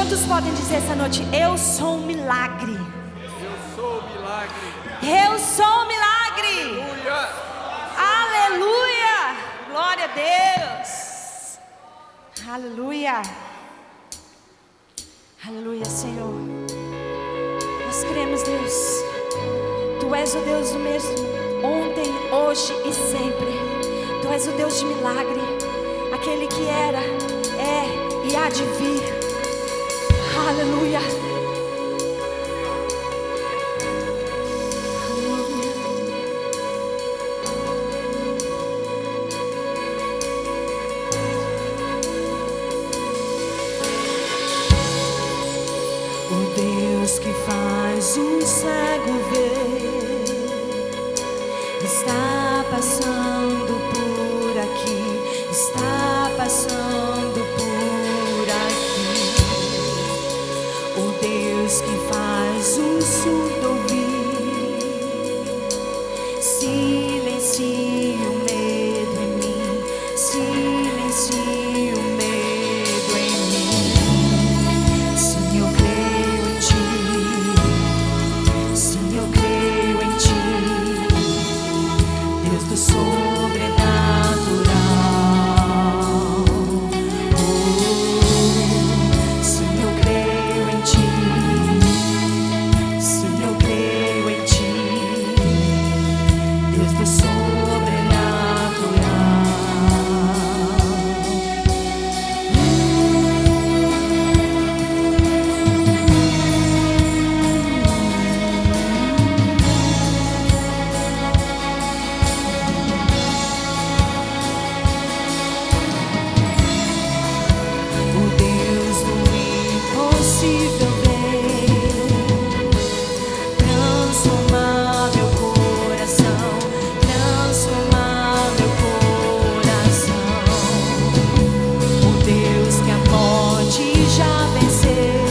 Quantos podem dizer essa noite: eu sou um milagre? Eu sou o milagre. Eu sou um milagre. Aleluia. Aleluia. Glória a Deus. Aleluia. Aleluia, Senhor. Nós cremos, Deus. Tu és o Deus do mesmo, ontem, hoje e sempre. Tu és o Deus de milagre, aquele que era, é e há de vir. Aleluia. O Deus que faz um cego ver está passando por aqui, está passando por aqui. O Deus que faz um surdo ouvir, silencie o medo em mim, silencie o medo em mim. Sim, eu creio em ti, sim, eu creio em ti, Deus do sobrenatural. Sim, eu creio em ti, sim, eu creio em ti, Deus do sobrenatural. O Deus do impossível vem transformar meu coração, transformar meu coração. O Deus que a morte já venceu,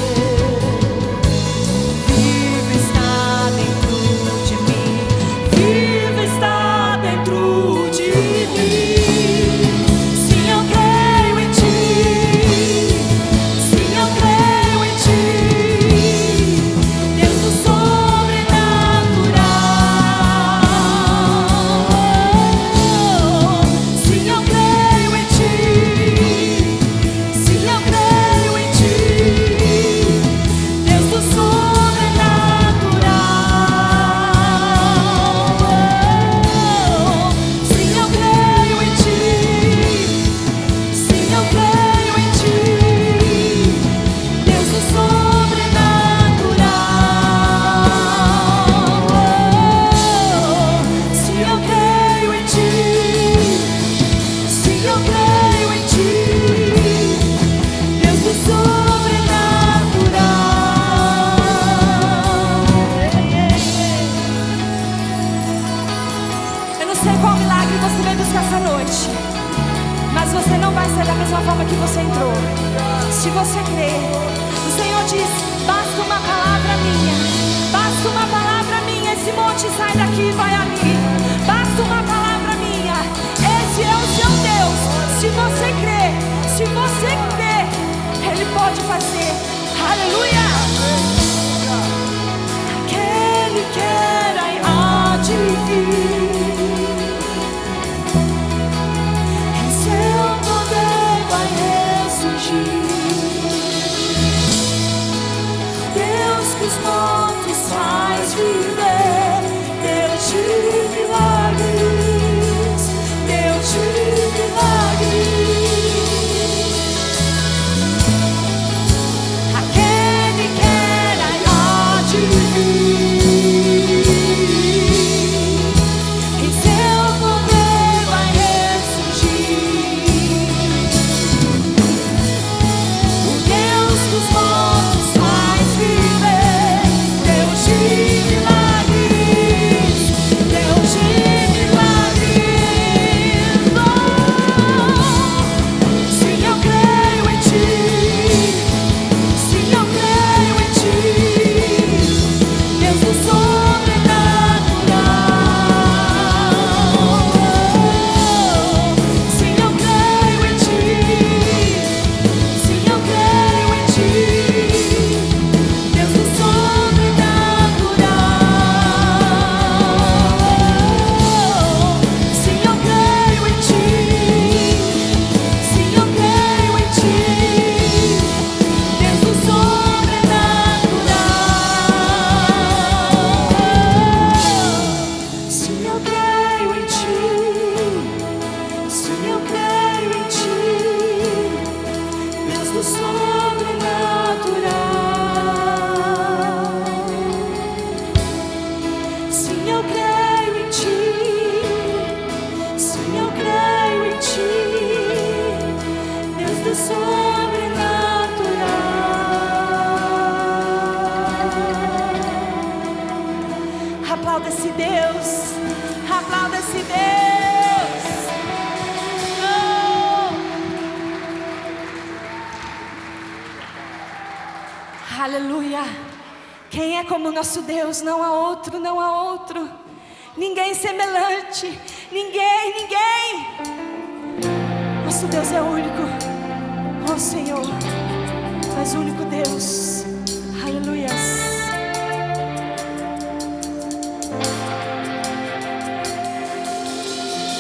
vivo está dentro de mim, vivo está dentro de mim. Sim, eu creio em ti, sim, eu creio em ti, Deus do sobrenatural. Sim, eu creio em ti, sim, eu creio em ti, Deus do sobrenatural. Sim, eu creio em ti, sim, eu creio em ti, Deus do sobrenatural. Sim, eu creio em ti, sim, eu creio em ti, Deus do sobrenatural. Eu não sei qual milagre você veio buscar essa noite, mas você não vai sair da mesma forma que você entrou. Se você crer, o Senhor diz: basta uma palavra minha, basta uma palavra minha, esse monte sai daqui e vai ali. Basta uma palavra minha, esse é o seu Deus. Se você crer, se você crer, Ele pode fazer. Aleluia. Aquele que era e há de vir, em seu poder vai ressurgir. Deus que os mortos faz viver, Deus de milagres, Deus de milagres. Aquele que era e há de vir, em seu poder vai ressurgir. O Deus que os mortos faz viver, Deus de milagres. Aplauda esse Deus. Aplauda esse Deus. Oh. Aleluia. Quem é como nosso Deus? Não há outro, não há outro. Ninguém semelhante. Ninguém, ninguém. Nosso Deus é único. Oh Senhor, Tu és o único Deus. Aleluia.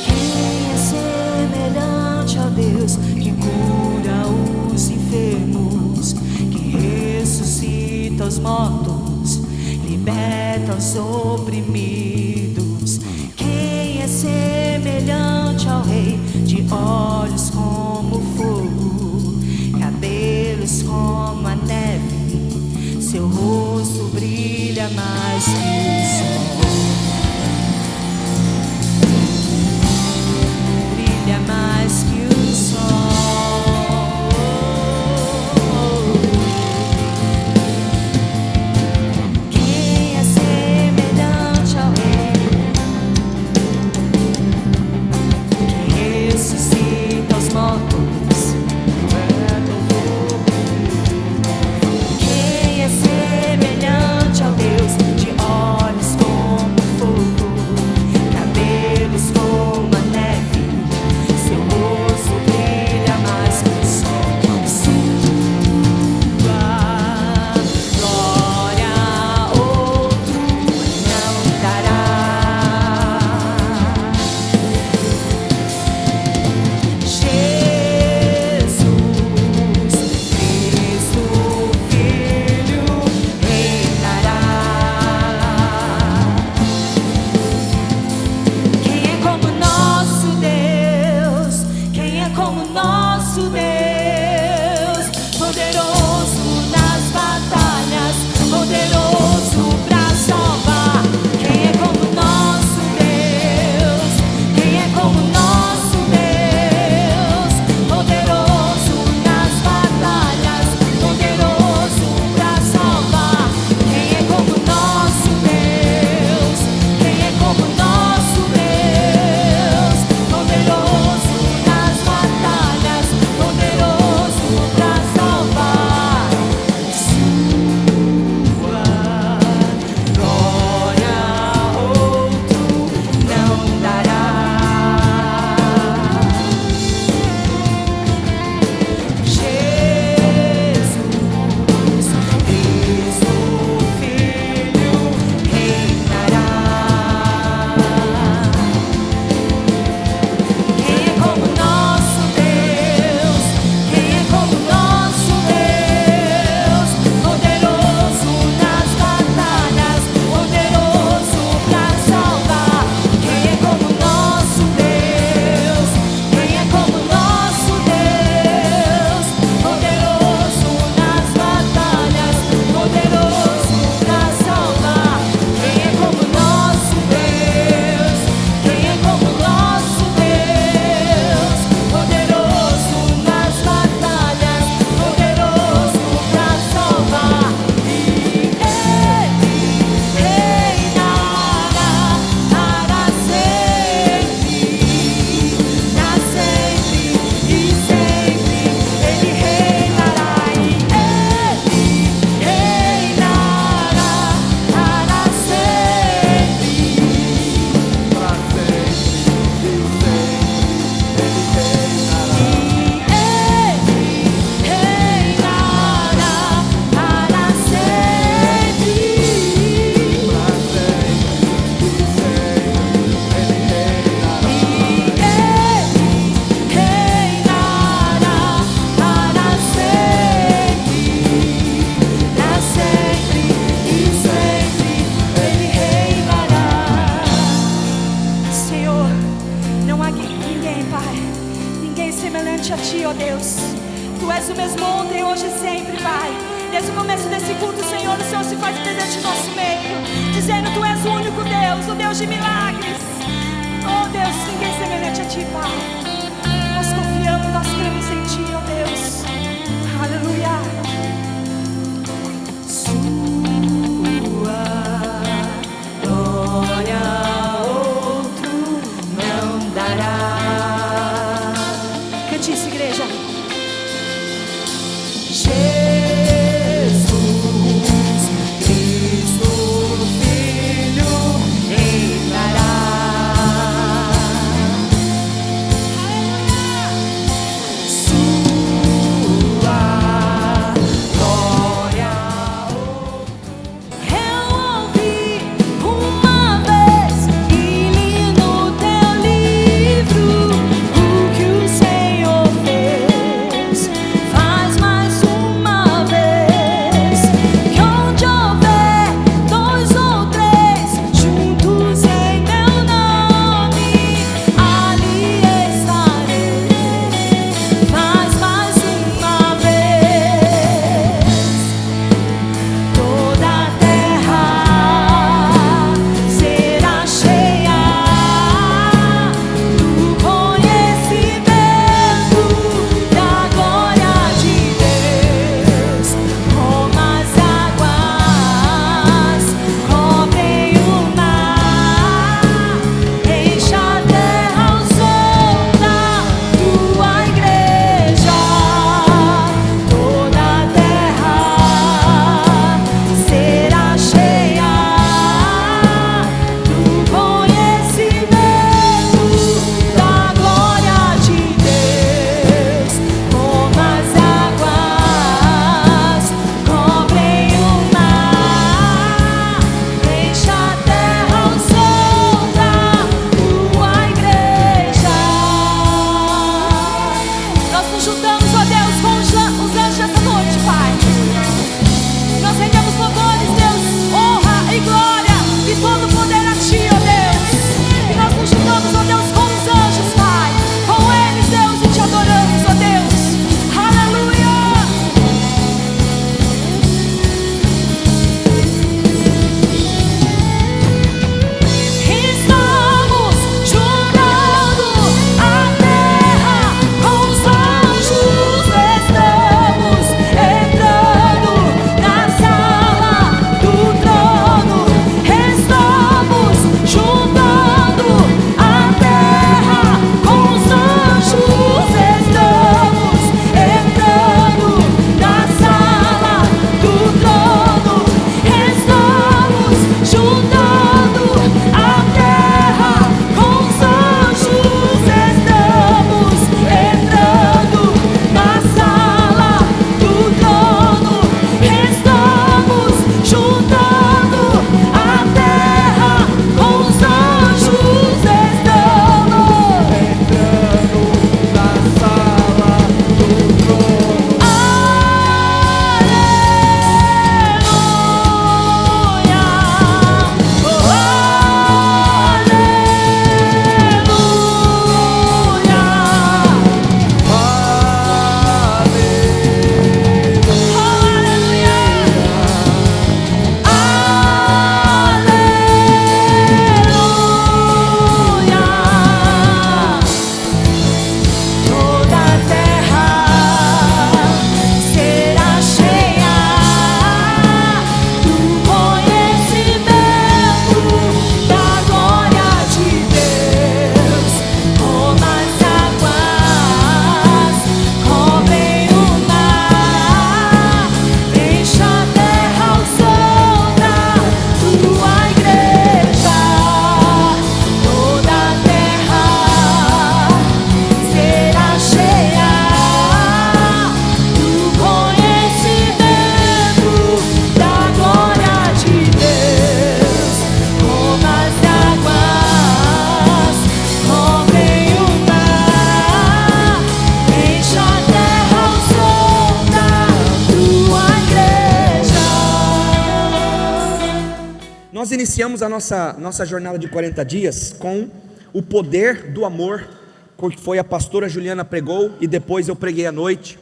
Quem é semelhante ao Deus que cura os enfermos, que ressuscita os mortos, liberta os oprimidos? Quem é semelhante ao Rei, de olhos como fogo, cabelos como a neve, seu rosto brilha mais que o sol, brilha mais que o sol. Quem é semelhante ao Rei, que ressuscita os mortos, quem é semelhante ao Deus de olhos como fogo, cabelos como a neve, seu rosto brilha mais que o sol. Sua glória outro não dará. Jesus Cristo, Filho, reinará. Quem é como nosso Deus? Quem é como nosso Deus? Poderoso nas batalhas, poderoso pra salvar. Quem é como nosso Deus? Quem é como nosso Deus? Poderoso nas batalhas, poderoso pra salvar. Quem é como nosso Deus? Quem é como nosso Deus? Poderoso nas batalhas, poderoso pra salvar. Sua glória outro não dará. Jesus Cristo, Filho, reinará. Quem é como nosso Deus? Quem é como nosso Deus? Poderoso nas batalhas, poderoso pra salvar. Quem é como nosso Deus? Quem é como nosso Deus? Poderoso nas batalhas, poderoso pra salvar. Quem é como nosso Deus? Quem é como nosso Deus? Poderoso nas batalhas, poderoso pra salvar. E Ele reinará para sempre, para sempre e sempre. Ele reinará e Ele reinará para sempre. Para sempre e sempre Ele reinará. E Ele reinará para sempre. Para sempre e sempre Ele reinará. E Ele reinará para sempre. Para sempre e sempre Ele reinará. Senhor, não há ninguém, Pai, ninguém semelhante a Ti, ó Deus. Tu és o mesmo ontem, hoje e sempre, Pai. Desde o começo desse culto, Senhor, o Senhor se faz presente em nosso meio, dizendo: Tu és o único Deus, o Deus de milagres. Oh Deus, ninguém semelhante a Ti, Pai. Nós confiamos, nós cremos em Ti, ó Deus. Aleluia. Sua glória Nós iniciamos a nossa jornada de 40 dias com o poder do amor, que foi a pastora Juliana pregou, e depois eu preguei à noite.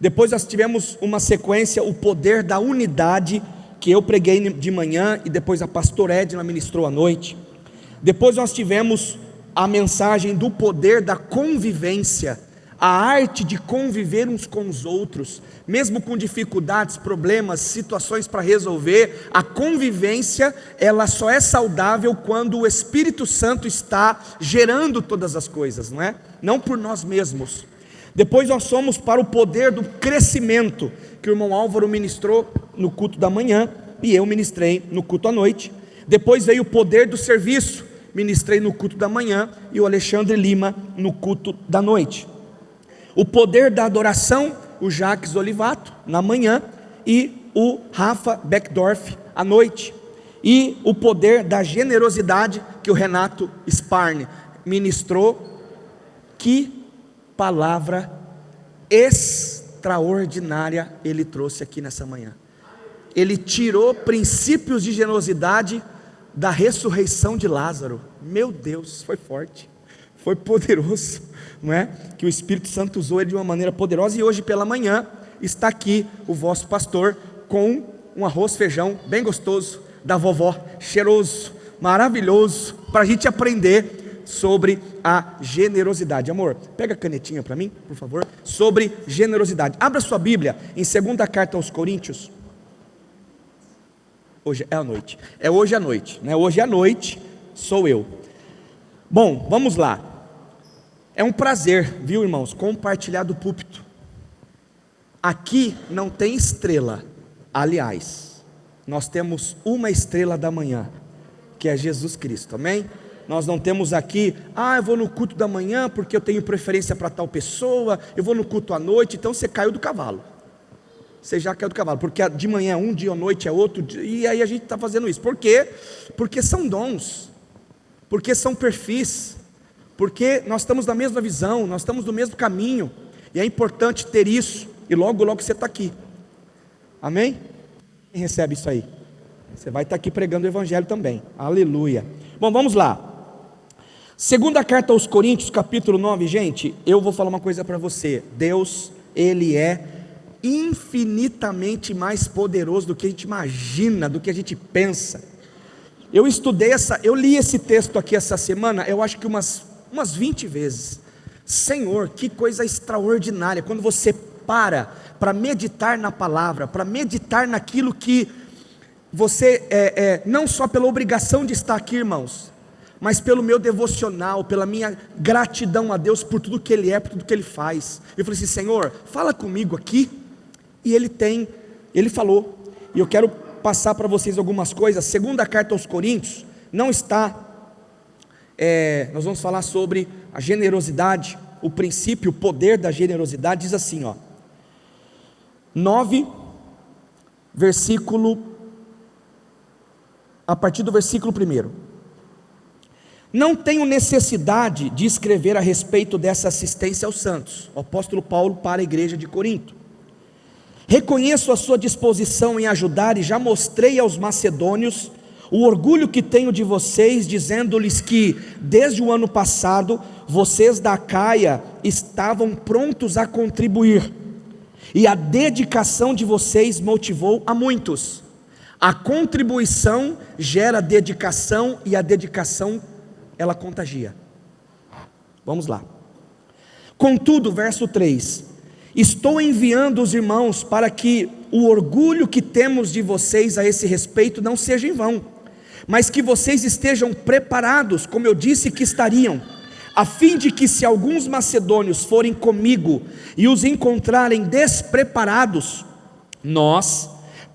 Depois nós tivemos uma sequência, o poder da unidade, que eu preguei de manhã, e depois a pastora Edna ministrou à noite. Depois nós tivemos a mensagem do poder da convivência, a arte de conviver uns com os outros, mesmo com dificuldades, problemas, situações para resolver. A convivência, ela só é saudável quando o Espírito Santo está gerando todas as coisas, não é? Não por nós mesmos. Depois nós fomos para o poder do crescimento, que o irmão Álvaro ministrou no culto da manhã, e eu ministrei no culto à noite. Depois veio o poder do serviço, ministrei no culto da manhã, e o Alexandre Lima no culto da noite. O poder da adoração, o Jacques Olivato na manhã, e o Rafa Beckdorf à noite. E o poder da generosidade, que o Renato Sparne ministrou. Que palavra extraordinária ele trouxe aqui nessa manhã. Ele tirou princípios de generosidade da ressurreição de Lázaro. Meu Deus, foi forte, foi poderoso, não é? Que o Espírito Santo usou ele de uma maneira poderosa. E hoje pela manhã está aqui o vosso pastor com um arroz feijão bem gostoso da vovó, cheiroso, maravilhoso, para a gente aprender sobre a generosidade. Amor, pega a canetinha para mim, por favor, sobre generosidade. Abra sua Bíblia em 2ª carta aos Coríntios. Hoje é à noite, é hoje à noite, né? Hoje à noite sou eu. Bom, vamos lá. É um prazer, viu, irmãos, compartilhar do púlpito. Aqui não tem estrela. Aliás, nós temos uma estrela da manhã, que é Jesus Cristo, amém? Nós não temos aqui, eu vou no culto da manhã porque eu tenho preferência para tal pessoa, eu vou no culto à noite. Então você caiu do cavalo. Você já caiu do cavalo, porque de manhã é um dia, à noite é outro, e aí a gente está fazendo isso. Por quê? Porque são dons, porque são perfis, porque nós estamos na mesma visão, nós estamos no mesmo caminho, e é importante ter isso, e logo logo você está aqui, amém? Quem recebe isso aí? Você vai estar aqui pregando o Evangelho também, aleluia. Bom, vamos lá. 2ª carta aos Coríntios, capítulo 9, gente, eu vou falar uma coisa para você. Deus, Ele é infinitamente mais poderoso do que a gente imagina, do que a gente pensa. Eu li esse texto aqui essa semana, eu acho que umas 20 vezes. Senhor, que coisa extraordinária, quando você para meditar na palavra, para meditar naquilo que você, não só pela obrigação de estar aqui, irmãos, mas pelo meu devocional, pela minha gratidão a Deus por tudo que Ele é, por tudo que Ele faz. Eu falei assim: Senhor, fala comigo aqui. E Ele falou, e eu quero passar para vocês algumas coisas. 2ª carta aos Coríntios, não está, nós vamos falar sobre a generosidade, o princípio, o poder da generosidade. Diz assim, 9, a partir do versículo 1. Não tenho necessidade de escrever a respeito dessa assistência aos santos. O apóstolo Paulo para a igreja de Corinto. Reconheço a sua disposição em ajudar, e já mostrei aos macedônios o orgulho que tenho de vocês, dizendo-lhes que desde o ano passado vocês da Acaia estavam prontos a contribuir, e a dedicação de vocês motivou a muitos. A contribuição gera dedicação, e a dedicação, ela contagia. Vamos lá. Contudo, verso 3: estou enviando os irmãos para que o orgulho que temos de vocês a esse respeito não seja em vão, mas que vocês estejam preparados, como eu disse que estariam, a fim de que, se alguns macedônios forem comigo e os encontrarem despreparados, nós,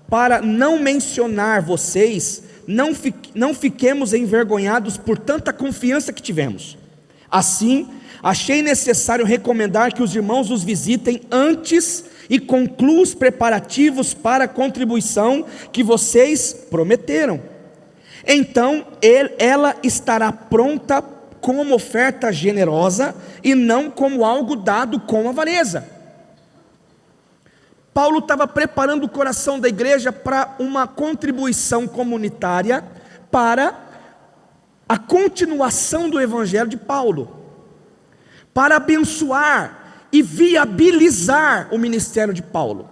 para não mencionar vocês, não fiquemos envergonhados por tanta confiança que tivemos. Assim, achei necessário recomendar que os irmãos os visitem antes e concluam os preparativos para a contribuição que vocês prometeram. Então ela estará pronta como oferta generosa, e não como algo dado com avareza. Paulo estava preparando o coração da igreja para uma contribuição comunitária, para a continuação do evangelho de Paulo, para abençoar e viabilizar o ministério de Paulo.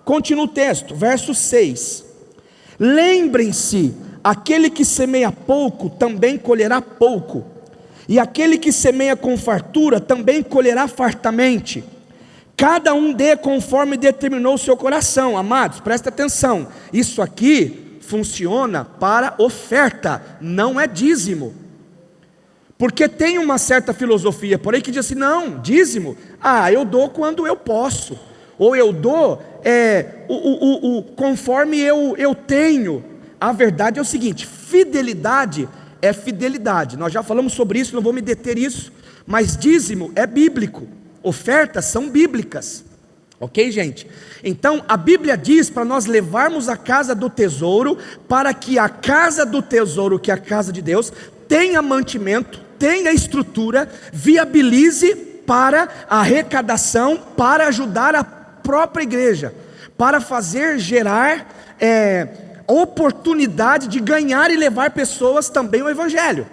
Continua o texto, verso 6. Lembrem-se, aquele que semeia pouco, também colherá pouco, e aquele que semeia com fartura, também colherá fartamente. Cada um dê conforme determinou o seu coração. Amados, presta atenção, isso aqui funciona para oferta, não é dízimo. Porque tem uma certa filosofia por aí que diz assim: não, dízimo, eu dou quando eu posso, ou eu dou conforme eu tenho. A verdade é o seguinte: fidelidade é fidelidade. Nós já falamos sobre isso, não vou me deter nisso, mas dízimo é bíblico, ofertas são bíblicas, ok, gente? Então a Bíblia diz para nós levarmos a casa do tesouro, para que a casa do tesouro, que é a casa de Deus, tenha mantimento, tenha estrutura, viabilize para a arrecadação, para ajudar a própria igreja, para fazer gerar oportunidade de ganhar e levar pessoas também ao evangelho.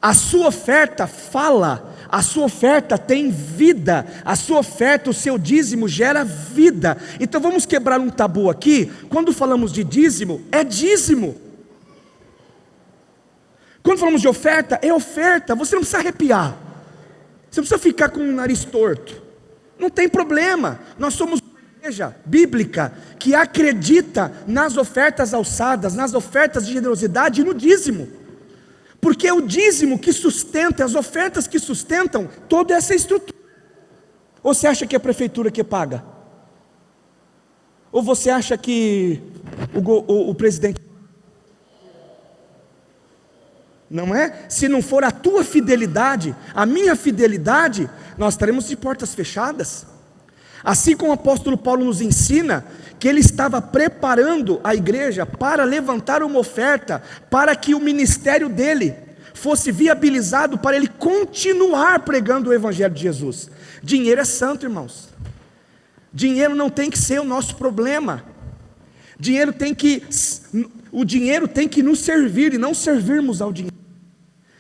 A sua oferta fala, a sua oferta tem vida, a sua oferta, o seu dízimo gera vida. Então vamos quebrar um tabu aqui. Quando falamos de dízimo, é dízimo. Quando falamos de oferta, é oferta. Você não precisa arrepiar, você não precisa ficar com o nariz torto, não tem problema. Nós somos uma igreja bíblica que acredita nas ofertas alçadas, nas ofertas de generosidade e no dízimo, porque é o dízimo que sustenta, as ofertas que sustentam toda essa estrutura. Ou você acha que é a prefeitura que paga? Ou você acha que o presidente? Não é? Se não for a tua fidelidade, a minha fidelidade, nós estaremos de portas fechadas. Assim como o apóstolo Paulo nos ensina, que ele estava preparando a igreja para levantar uma oferta, para que o ministério dele fosse viabilizado, para ele continuar pregando o evangelho de Jesus. Dinheiro é santo, irmãos. Dinheiro não tem que ser o nosso problema. O dinheiro tem que nos servir e não servirmos ao dinheiro.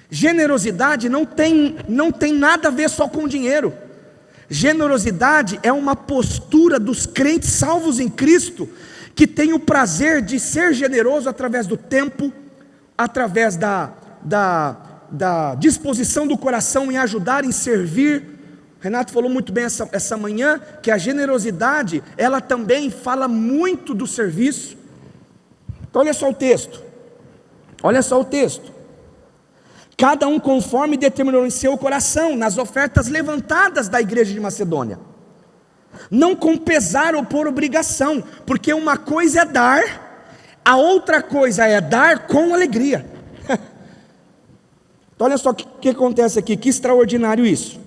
Generosidade não tem nada a ver só com dinheiro. Generosidade é uma postura dos crentes salvos em Cristo, que tem o prazer de ser generoso através do tempo, através da disposição do coração em ajudar, em servir. Renato falou muito bem essa manhã, que a generosidade, ela também fala muito do serviço. Então olha só o texto, cada um conforme determinou em seu coração, nas ofertas levantadas da igreja de Macedônia, não com pesar ou por obrigação, porque uma coisa é dar, a outra coisa é dar com alegria. Então olha só o que acontece aqui, que extraordinário isso.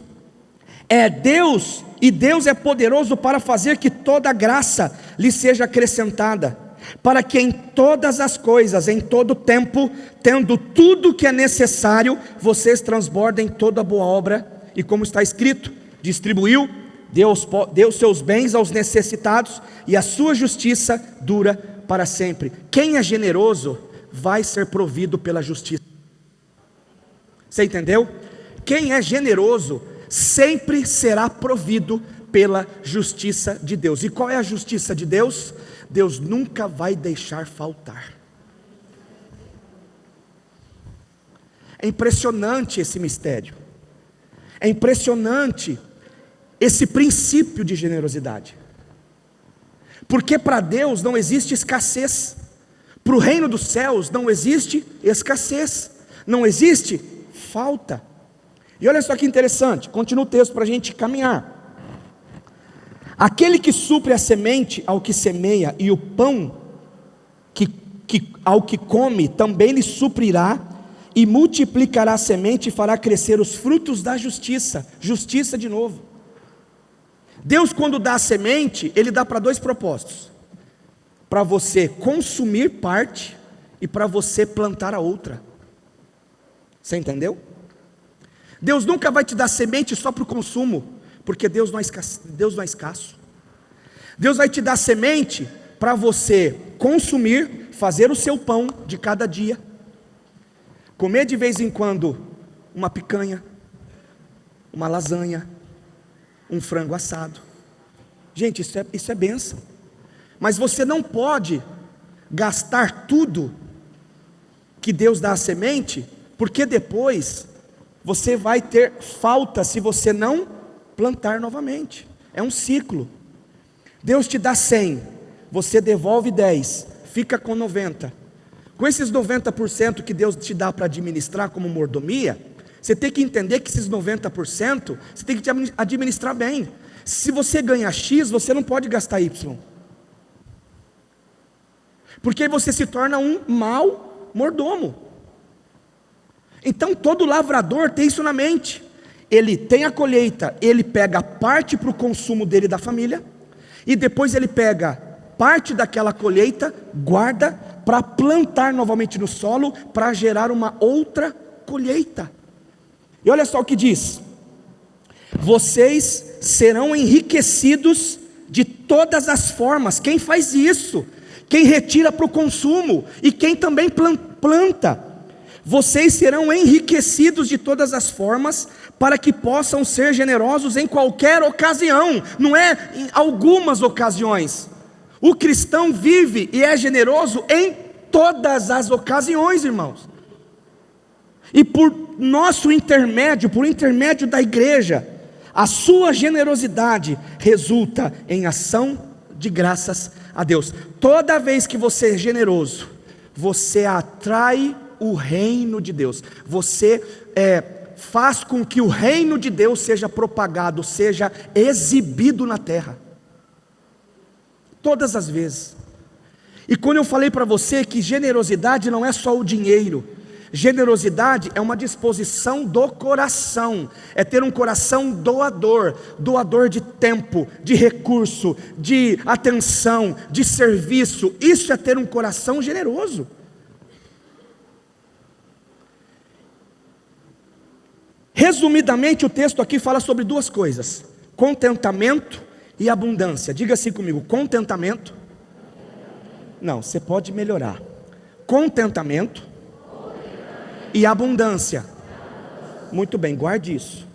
É Deus, e Deus é poderoso para fazer que toda graça lhe seja acrescentada, para que em todas as coisas, em todo tempo, tendo tudo que é necessário, vocês transbordem toda boa obra, e como está escrito, distribuiu, deu seus bens aos necessitados, e a sua justiça dura para sempre. Quem é generoso vai ser provido pela justiça. Você entendeu? Quem é generoso sempre será provido pela justiça de Deus. E qual é a justiça de Deus? Deus nunca vai deixar faltar. É impressionante esse mistério, é impressionante esse princípio de generosidade, porque para Deus não existe escassez, para o reino dos céus não existe escassez, não existe falta. E olha só que interessante, continua o texto para a gente caminhar. Aquele que supre a semente ao que semeia, e o pão ao que come, também lhe suprirá, e multiplicará a semente, e fará crescer os frutos da justiça. Justiça de novo. Deus, quando dá a semente, Ele dá para dois propósitos: para você consumir parte, e para você plantar a outra. Você entendeu? Deus nunca vai te dar semente só para o consumo, porque Deus não é escasso. Deus vai te dar semente para você consumir, fazer o seu pão de cada dia. Comer de vez em quando uma picanha, uma lasanha, um frango assado. Gente, isso é bênção. Mas você não pode gastar tudo que Deus dá a semente, porque depois você vai ter falta se você não plantar novamente. É um ciclo. Deus te dá 100, você devolve 10, fica com 90. Com esses 90% que Deus te dá para administrar como mordomia, você tem que entender que esses 90%, você tem que administrar bem. Se você ganha X, você não pode gastar Y. Porque você se torna um mau mordomo. Então todo lavrador tem isso na mente. Ele tem a colheita, ele pega parte para o consumo dele e da família, e depois ele pega parte daquela colheita, guarda para plantar novamente no solo, para gerar uma outra colheita. E olha só o que diz: vocês serão enriquecidos de todas as formas. Quem faz isso? Quem retira para o consumo e quem também planta. Vocês serão enriquecidos de todas as formas, para que possam ser generosos em qualquer ocasião, não é em algumas ocasiões. O cristão vive e é generoso em todas as ocasiões, irmãos. E por nosso intermédio, por intermédio da igreja, a sua generosidade resulta em ação de graças a Deus. Toda vez que você é generoso, você atrai o reino de Deus. Você faz com que o reino de Deus seja propagado, seja exibido na terra. Todas as vezes. E quando eu falei para você que generosidade não é só o dinheiro, generosidade é uma disposição do coração, é ter um coração doador, doador de tempo, de recurso, de atenção, de serviço. Isso é ter um coração generoso. Resumidamente, o texto aqui fala sobre duas coisas: contentamento e abundância. Diga assim comigo: contentamento. Não, você pode melhorar. Contentamento e abundância. Muito bem, guarde isso.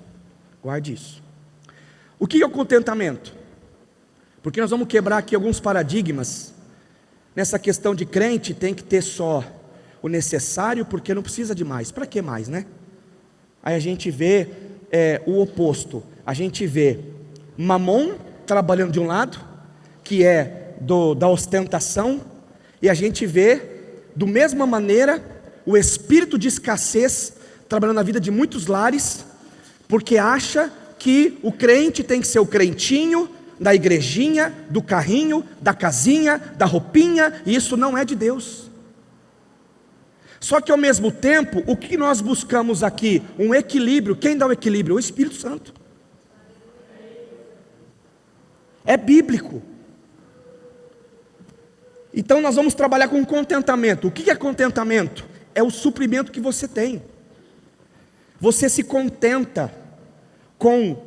Guarde isso. O que é o contentamento? Porque nós vamos quebrar aqui alguns paradigmas. Nessa questão de crente tem que ter só o necessário, porque não precisa de mais. Para que mais, né? Aí a gente vê o oposto. A gente vê Mamon trabalhando de um lado, que é da ostentação, e a gente vê, da mesma maneira, o espírito de escassez trabalhando na vida de muitos lares, porque acha que o crente tem que ser o crentinho da igrejinha, do carrinho, da casinha, da roupinha, e isso não é de Deus. Só que ao mesmo tempo, o que nós buscamos aqui? Um equilíbrio. Quem dá o equilíbrio? O Espírito Santo. É bíblico. Então nós vamos trabalhar com contentamento. O que é contentamento? É o suprimento que você tem. Você se contenta com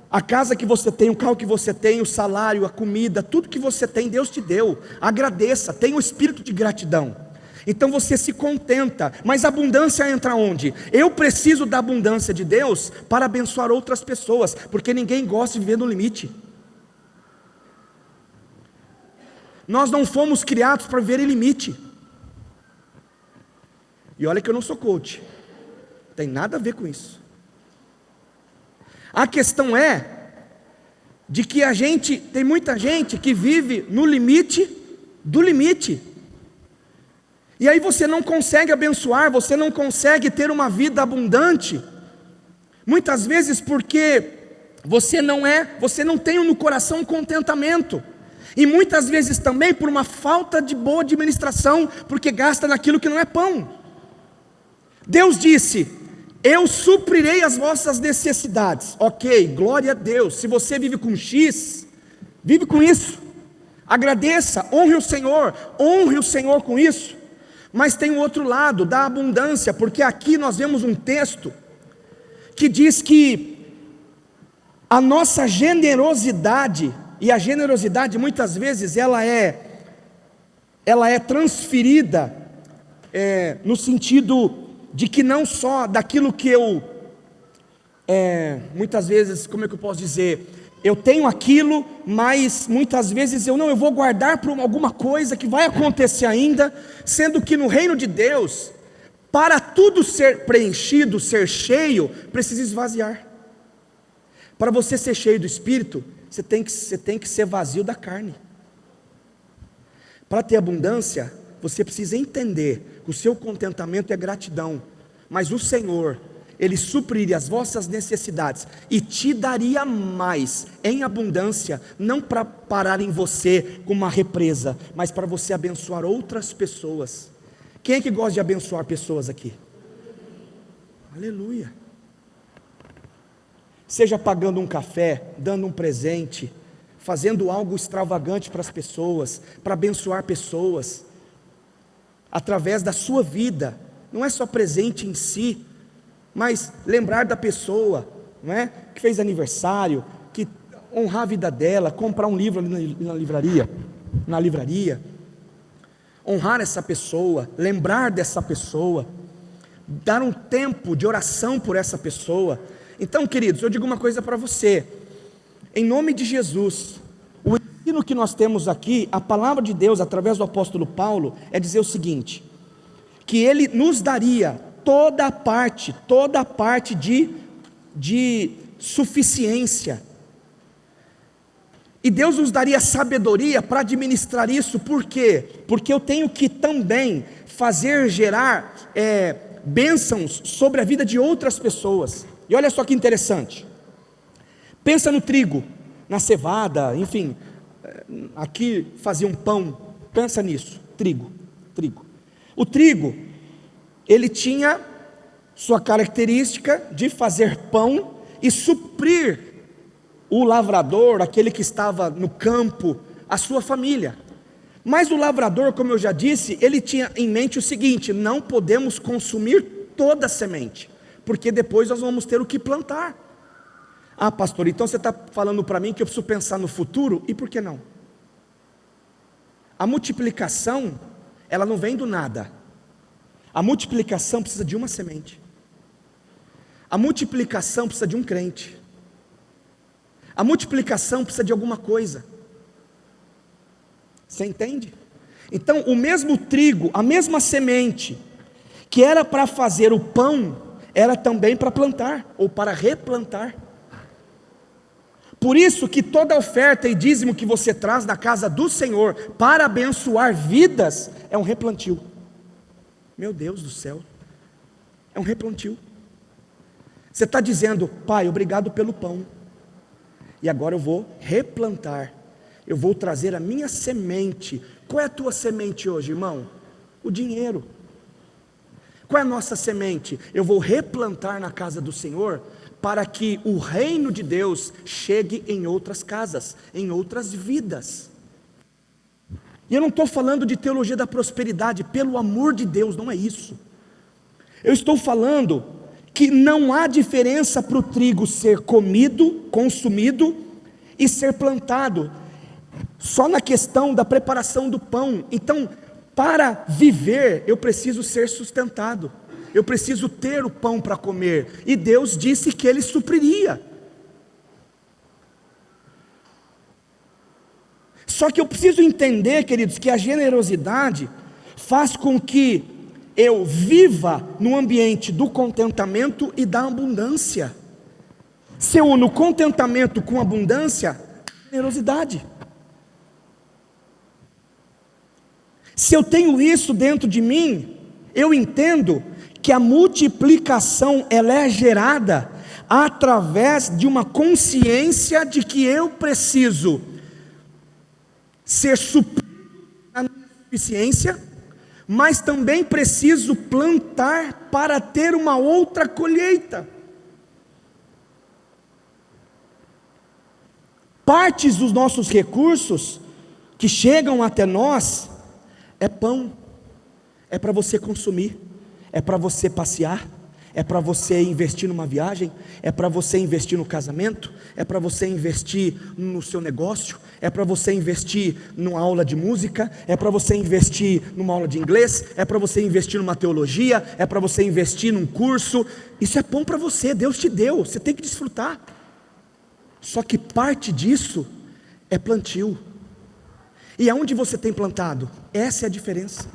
a casa que você tem, o carro que você tem, o salário, a comida, tudo que você tem, Deus te deu. Agradeça, tenha o espírito de gratidão. Então você se contenta, mas a abundância entra onde? Eu preciso da abundância de Deus para abençoar outras pessoas, porque ninguém gosta de viver no limite. Nós não fomos criados para viver em limite. E olha que eu não sou coach, não tem nada a ver com isso. A questão é de que tem muita gente que vive no limite do limite. E aí você não consegue abençoar, você não consegue ter uma vida abundante. Muitas vezes porque você não tem no coração um contentamento. E muitas vezes também por uma falta de boa administração, porque gasta naquilo que não é pão. Deus disse: eu suprirei as vossas necessidades. Ok, glória a Deus. Se você vive com X, vive com isso. Agradeça, honre o Senhor com isso. Mas tem o outro lado, da abundância, porque aqui nós vemos um texto que diz que a nossa generosidade, e a generosidade muitas vezes ela é transferida no sentido de que não só daquilo que eu, muitas vezes, como é que eu posso dizer, eu tenho aquilo, mas muitas vezes eu vou guardar para alguma coisa que vai acontecer ainda, sendo que no reino de Deus, para tudo ser preenchido, ser cheio, precisa esvaziar. Para você ser cheio do Espírito, você tem que ser vazio da carne. Para ter abundância, você precisa entender que o seu contentamento é gratidão, mas o Senhor, Ele supriria as vossas necessidades e te daria mais em abundância, não para parar em você como uma represa, mas para você abençoar outras pessoas. Quem é que gosta de abençoar pessoas aqui? Aleluia. Seja pagando um café, dando um presente, fazendo algo extravagante para as pessoas, para abençoar pessoas, através da sua vida, não é só presente em si, mas lembrar da pessoa, não é? Que fez aniversário, que honrar a vida dela, comprar um livro ali na livraria, honrar essa pessoa, lembrar dessa pessoa, dar um tempo de oração por essa pessoa. Então, queridos, eu digo uma coisa para você, em nome de Jesus, o ensino que nós temos aqui, a palavra de Deus, através do apóstolo Paulo, é dizer o seguinte, que Ele nos daria toda a parte de suficiência, e Deus nos daria sabedoria para administrar isso. Por quê? Porque eu tenho que também gerar bênçãos sobre a vida de outras pessoas. E olha só que interessante, pensa no trigo, na cevada, enfim, aqui fazia um pão, pensa nisso, trigo. O trigo, ele tinha sua característica de fazer pão e suprir o lavrador, aquele que estava no campo, a sua família. Mas o lavrador, como eu já disse, ele tinha em mente o seguinte: não podemos consumir toda a semente, porque depois nós vamos ter o que plantar. Ah, pastor, então você está falando para mim que eu preciso pensar no futuro? E por que não? A multiplicação, ela não vem do nada. A multiplicação precisa de uma semente. A multiplicação precisa de um crente. A multiplicação precisa de alguma coisa. Você entende? Então, o mesmo trigo, a mesma semente, que era para fazer o pão, era também para plantar, ou para replantar. Por isso que toda oferta e dízimo que você traz na casa do Senhor, para abençoar vidas, é um replantio. Meu Deus do céu, é um replantio. Você está dizendo: Pai, obrigado pelo pão, e agora eu vou replantar, eu vou trazer a minha semente. Qual é a tua semente hoje, irmão? O dinheiro. Qual é a nossa semente? Eu vou replantar na casa do Senhor, para que o reino de Deus chegue em outras casas, em outras vidas. E eu não estou falando de teologia da prosperidade, pelo amor de Deus, não é isso. Eu estou falando que não há diferença para o trigo ser comido, consumido e ser plantado, só na questão da preparação do pão. Então, para viver, eu preciso ser sustentado, eu preciso ter o pão para comer, e Deus disse que Ele supriria. Só que eu preciso entender, queridos, que a generosidade faz com que eu viva no ambiente do contentamento e da abundância. Se eu uno contentamento com abundância, generosidade. Se eu tenho isso dentro de mim, eu entendo que a multiplicação ela é gerada através de uma consciência de que eu preciso ser suprido na minha suficiência, mas também preciso plantar para ter uma outra colheita. Partes dos nossos recursos que chegam até nós é pão, é para você consumir, é para você passear, É para você investir numa viagem, é para você investir no casamento, é para você investir no seu negócio, é para você investir numa aula de música, é para você investir numa aula de inglês, é para você investir numa teologia, é para você investir num curso. Isso é bom para você, Deus te deu, você tem que desfrutar. Só que parte disso é plantio. E aonde você tem plantado? Essa é a diferença.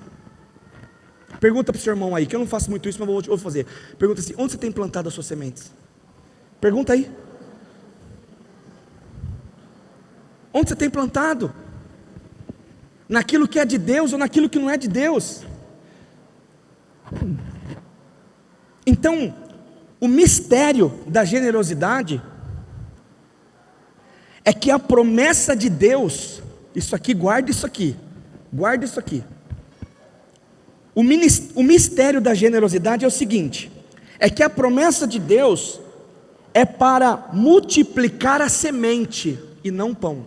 Pergunta para o seu irmão aí, que eu não faço muito isso, mas vou fazer. Pergunta assim: onde você tem plantado as suas sementes? Pergunta aí. Onde você tem plantado? Naquilo que é de Deus ou naquilo que não é de Deus? Então, o mistério da generosidade é que a promessa de Deus, isso aqui, guarda isso aqui, guarda isso aqui. O mistério da generosidade é o seguinte: é que a promessa de Deus é para multiplicar a semente e não pão.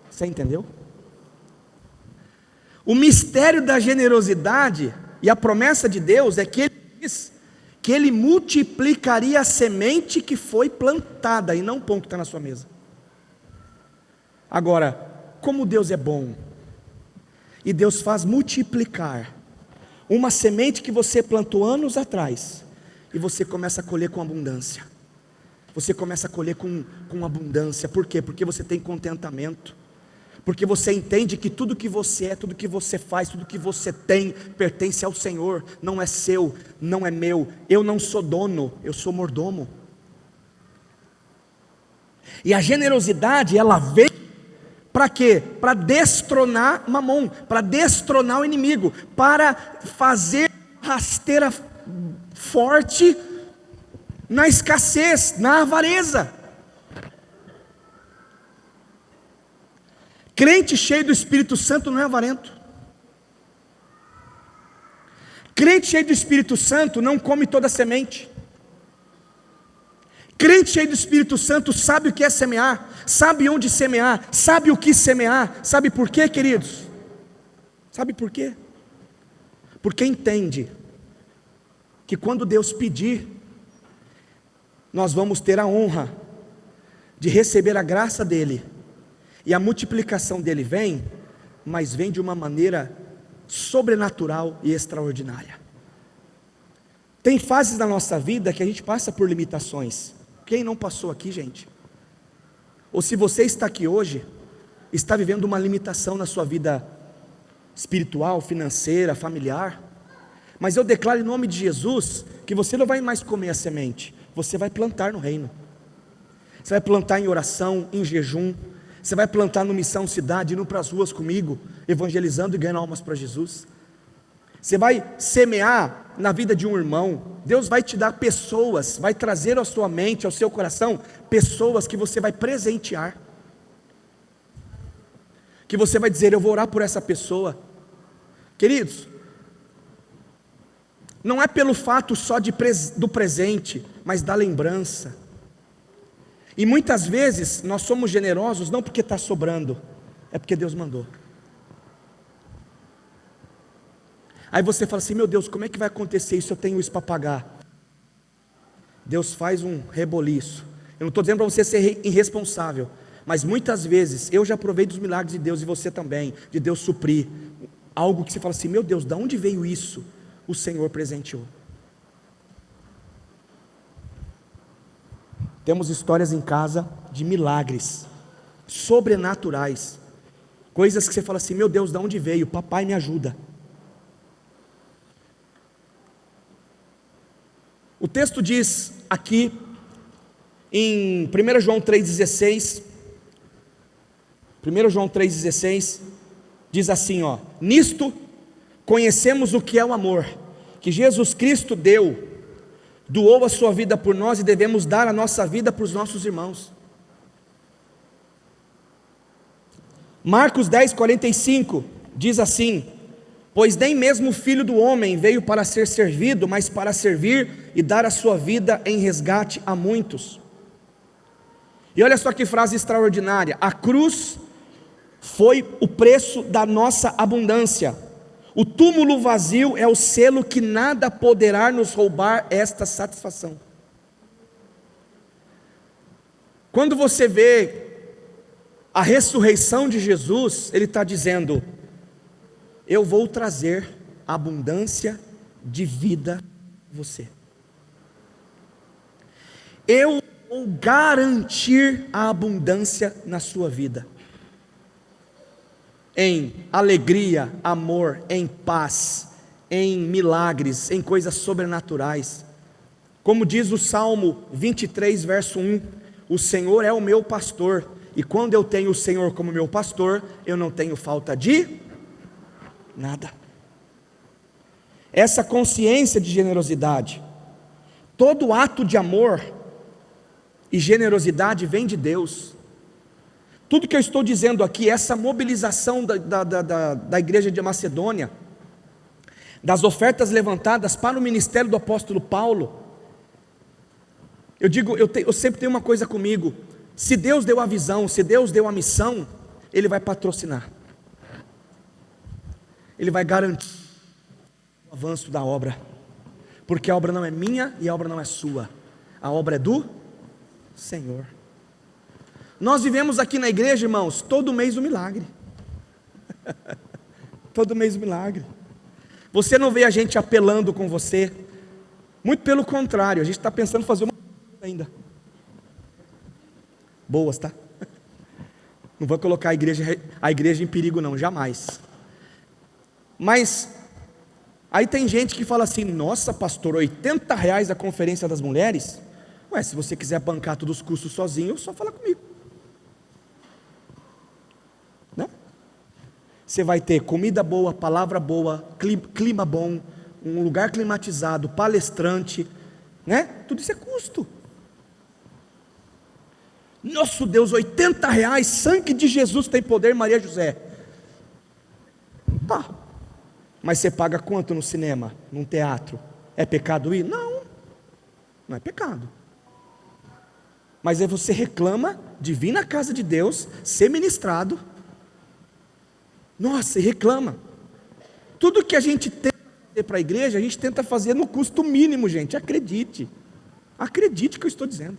Você entendeu? O mistério da generosidade e a promessa de Deus é que Ele diz que Ele multiplicaria a semente que foi plantada e não o pão que está na sua mesa. Agora, como Deus é bom, e Deus faz multiplicar uma semente que você plantou anos atrás, e você começa a colher com abundância. Você começa a colher com abundância. Por quê? Porque você tem contentamento. Porque você entende que tudo que você é, tudo que você faz, tudo que você tem, pertence ao Senhor. Não é seu, não é meu. Eu não sou dono, eu sou mordomo. E a generosidade, ela vem para quê? Para destronar Mamon, para destronar o inimigo, para fazer rasteira forte na escassez, na avareza. Crente cheio do Espírito Santo não é avarento. Crente cheio do Espírito Santo não come toda a semente. Crente cheio do Espírito Santo sabe o que é semear, sabe onde semear, sabe o que semear. Sabe por quê, queridos? Sabe por quê? Porque entende que quando Deus pedir, nós vamos ter a honra de receber a graça dEle, e a multiplicação dEle vem, mas vem de uma maneira sobrenatural e extraordinária. Tem fases da nossa vida que a gente passa por limitações. Quem não passou aqui, gente? Ou se você está aqui hoje, está vivendo uma limitação na sua vida espiritual, financeira, familiar, mas eu declaro em nome de Jesus, que você não vai mais comer a semente, você vai plantar no reino. Você vai plantar em oração, em jejum, você vai plantar no Missão Cidade, indo para as ruas comigo, evangelizando e ganhando almas para Jesus. Você vai semear na vida de um irmão. Deus vai te dar pessoas, vai trazer à sua mente, ao seu coração, pessoas que você vai presentear, que você vai dizer: eu vou orar por essa pessoa. Queridos, não é pelo fato só do presente, mas da lembrança. E muitas vezes nós somos generosos não porque está sobrando, é porque Deus mandou. Aí você fala assim: meu Deus, como é que vai acontecer isso? Eu tenho isso para pagar. Deus faz um reboliço. Eu não estou dizendo para você ser irresponsável, mas muitas vezes eu já provei dos milagres de Deus, e você também, de Deus suprir algo que você fala assim: meu Deus, de onde veio isso? O Senhor presenteou. Temos histórias em casa de milagres sobrenaturais, coisas que você fala assim: meu Deus, de onde veio? Papai me ajuda. O texto diz aqui em 1 João 3,16, 1 João 3,16, diz assim, ó: nisto conhecemos o que é o amor, que Jesus Cristo doou a sua vida por nós, e devemos dar a nossa vida para os nossos irmãos. Marcos 10,45 diz assim: pois nem mesmo o Filho do Homem veio para ser servido, mas para servir e dar a sua vida em resgate a muitos. E olha só que frase extraordinária: a cruz foi o preço da nossa abundância, O túmulo vazio é o selo que nada poderá nos roubar esta satisfação. Quando você vê a ressurreição de Jesus, Ele está dizendo: eu vou trazer abundância de vida a você. Eu vou garantir a abundância na sua vida. Em alegria, amor, em paz, em milagres, em coisas sobrenaturais. Como diz o Salmo 23, verso 1: o Senhor é o meu pastor, e quando eu tenho o Senhor como meu pastor, eu não tenho falta de nada. Essa consciência de generosidade, todo ato de amor e generosidade vem de Deus. Tudo que eu estou dizendo aqui, essa mobilização da igreja de Macedônia, das ofertas levantadas para o ministério do apóstolo Paulo, eu sempre tenho uma coisa comigo: se Deus deu a visão, se Deus deu a missão, Ele vai patrocinar, Ele vai garantir o avanço da obra, porque a obra não é minha e a obra não é sua, a obra é do Senhor. Nós vivemos aqui na igreja, irmãos, todo mês um milagre. Todo mês um milagre. Você não vê a gente apelando com você, muito pelo contrário, a gente está pensando em fazer uma ainda. Boas, tá? Não vou colocar a igreja em perigo não, jamais. Mas aí tem gente que fala assim: nossa pastor, R$80 a conferência das mulheres? Ué, se você quiser bancar todos os custos sozinho, só fala comigo, né? Você vai ter comida boa, palavra boa, clima bom, um lugar climatizado, palestrante, né? Tudo isso é custo. Nosso Deus, R$80, sangue de Jesus tem poder, Maria José. Tá, mas você paga quanto no cinema, num teatro? É pecado ir? Não, não é pecado. Mas aí você reclama de vir na casa de Deus, ser ministrado. Nossa, e reclama. Tudo que a gente tenta fazer para a igreja, a gente tenta fazer no custo mínimo, gente. Acredite. Acredite que eu estou dizendo.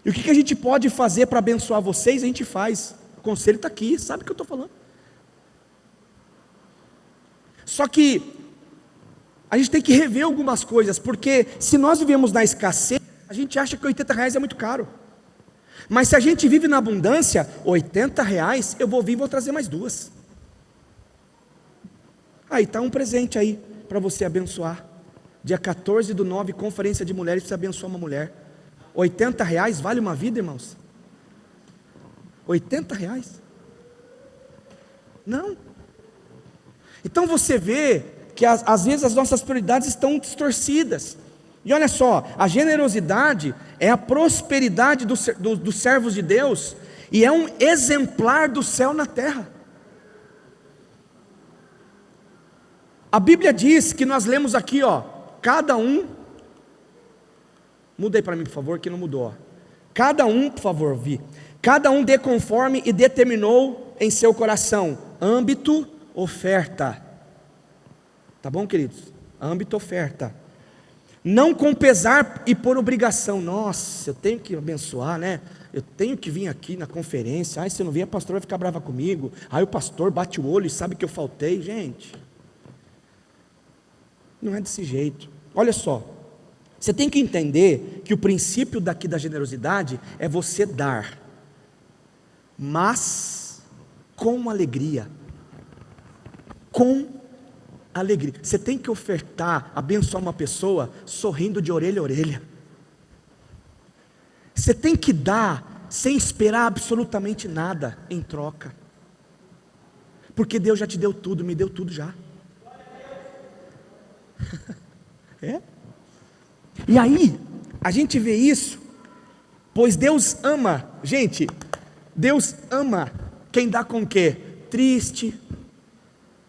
E o que a gente pode fazer para abençoar vocês, a gente faz. O conselho está aqui, sabe o que eu estou falando. Só que a gente tem que rever algumas coisas, porque se nós vivemos na escassez, a gente acha que R$80 é muito caro. Mas se a gente vive na abundância, R$80 eu vou vir e vou trazer mais duas. Aí está um presente aí para você abençoar. Dia 14/9, conferência de mulheres, você abençoa uma mulher. R$80 vale uma vida, irmãos? R$80? Não. Então você vê que às vezes as nossas prioridades estão distorcidas. E olha só, a generosidade é a prosperidade dos servos de Deus, e é um exemplar do céu na terra. A Bíblia diz que nós lemos aqui, ó, cada um, muda aí para mim por favor, que não mudou, ó. Cada um, por favor, cada um dê conforme e determinou em seu coração, âmbito, oferta, tá bom, queridos? Âmbito, oferta. Não com pesar e por obrigação. Nossa, eu tenho que abençoar, né? Eu tenho que vir aqui na conferência. Ai, se eu não vier, a pastora vai ficar brava comigo. Aí o pastor bate o olho e sabe que eu faltei. Gente, não é desse jeito. Olha só, você tem que entender que o princípio daqui da generosidade é você dar, mas com alegria. Com alegria. Você tem que ofertar, abençoar uma pessoa sorrindo de orelha a orelha. Você tem que dar sem esperar absolutamente nada em troca, porque Deus já te deu tudo, me deu tudo já. É? E aí a gente vê isso, pois Deus ama, gente, Deus ama quem dá com quê? Triste,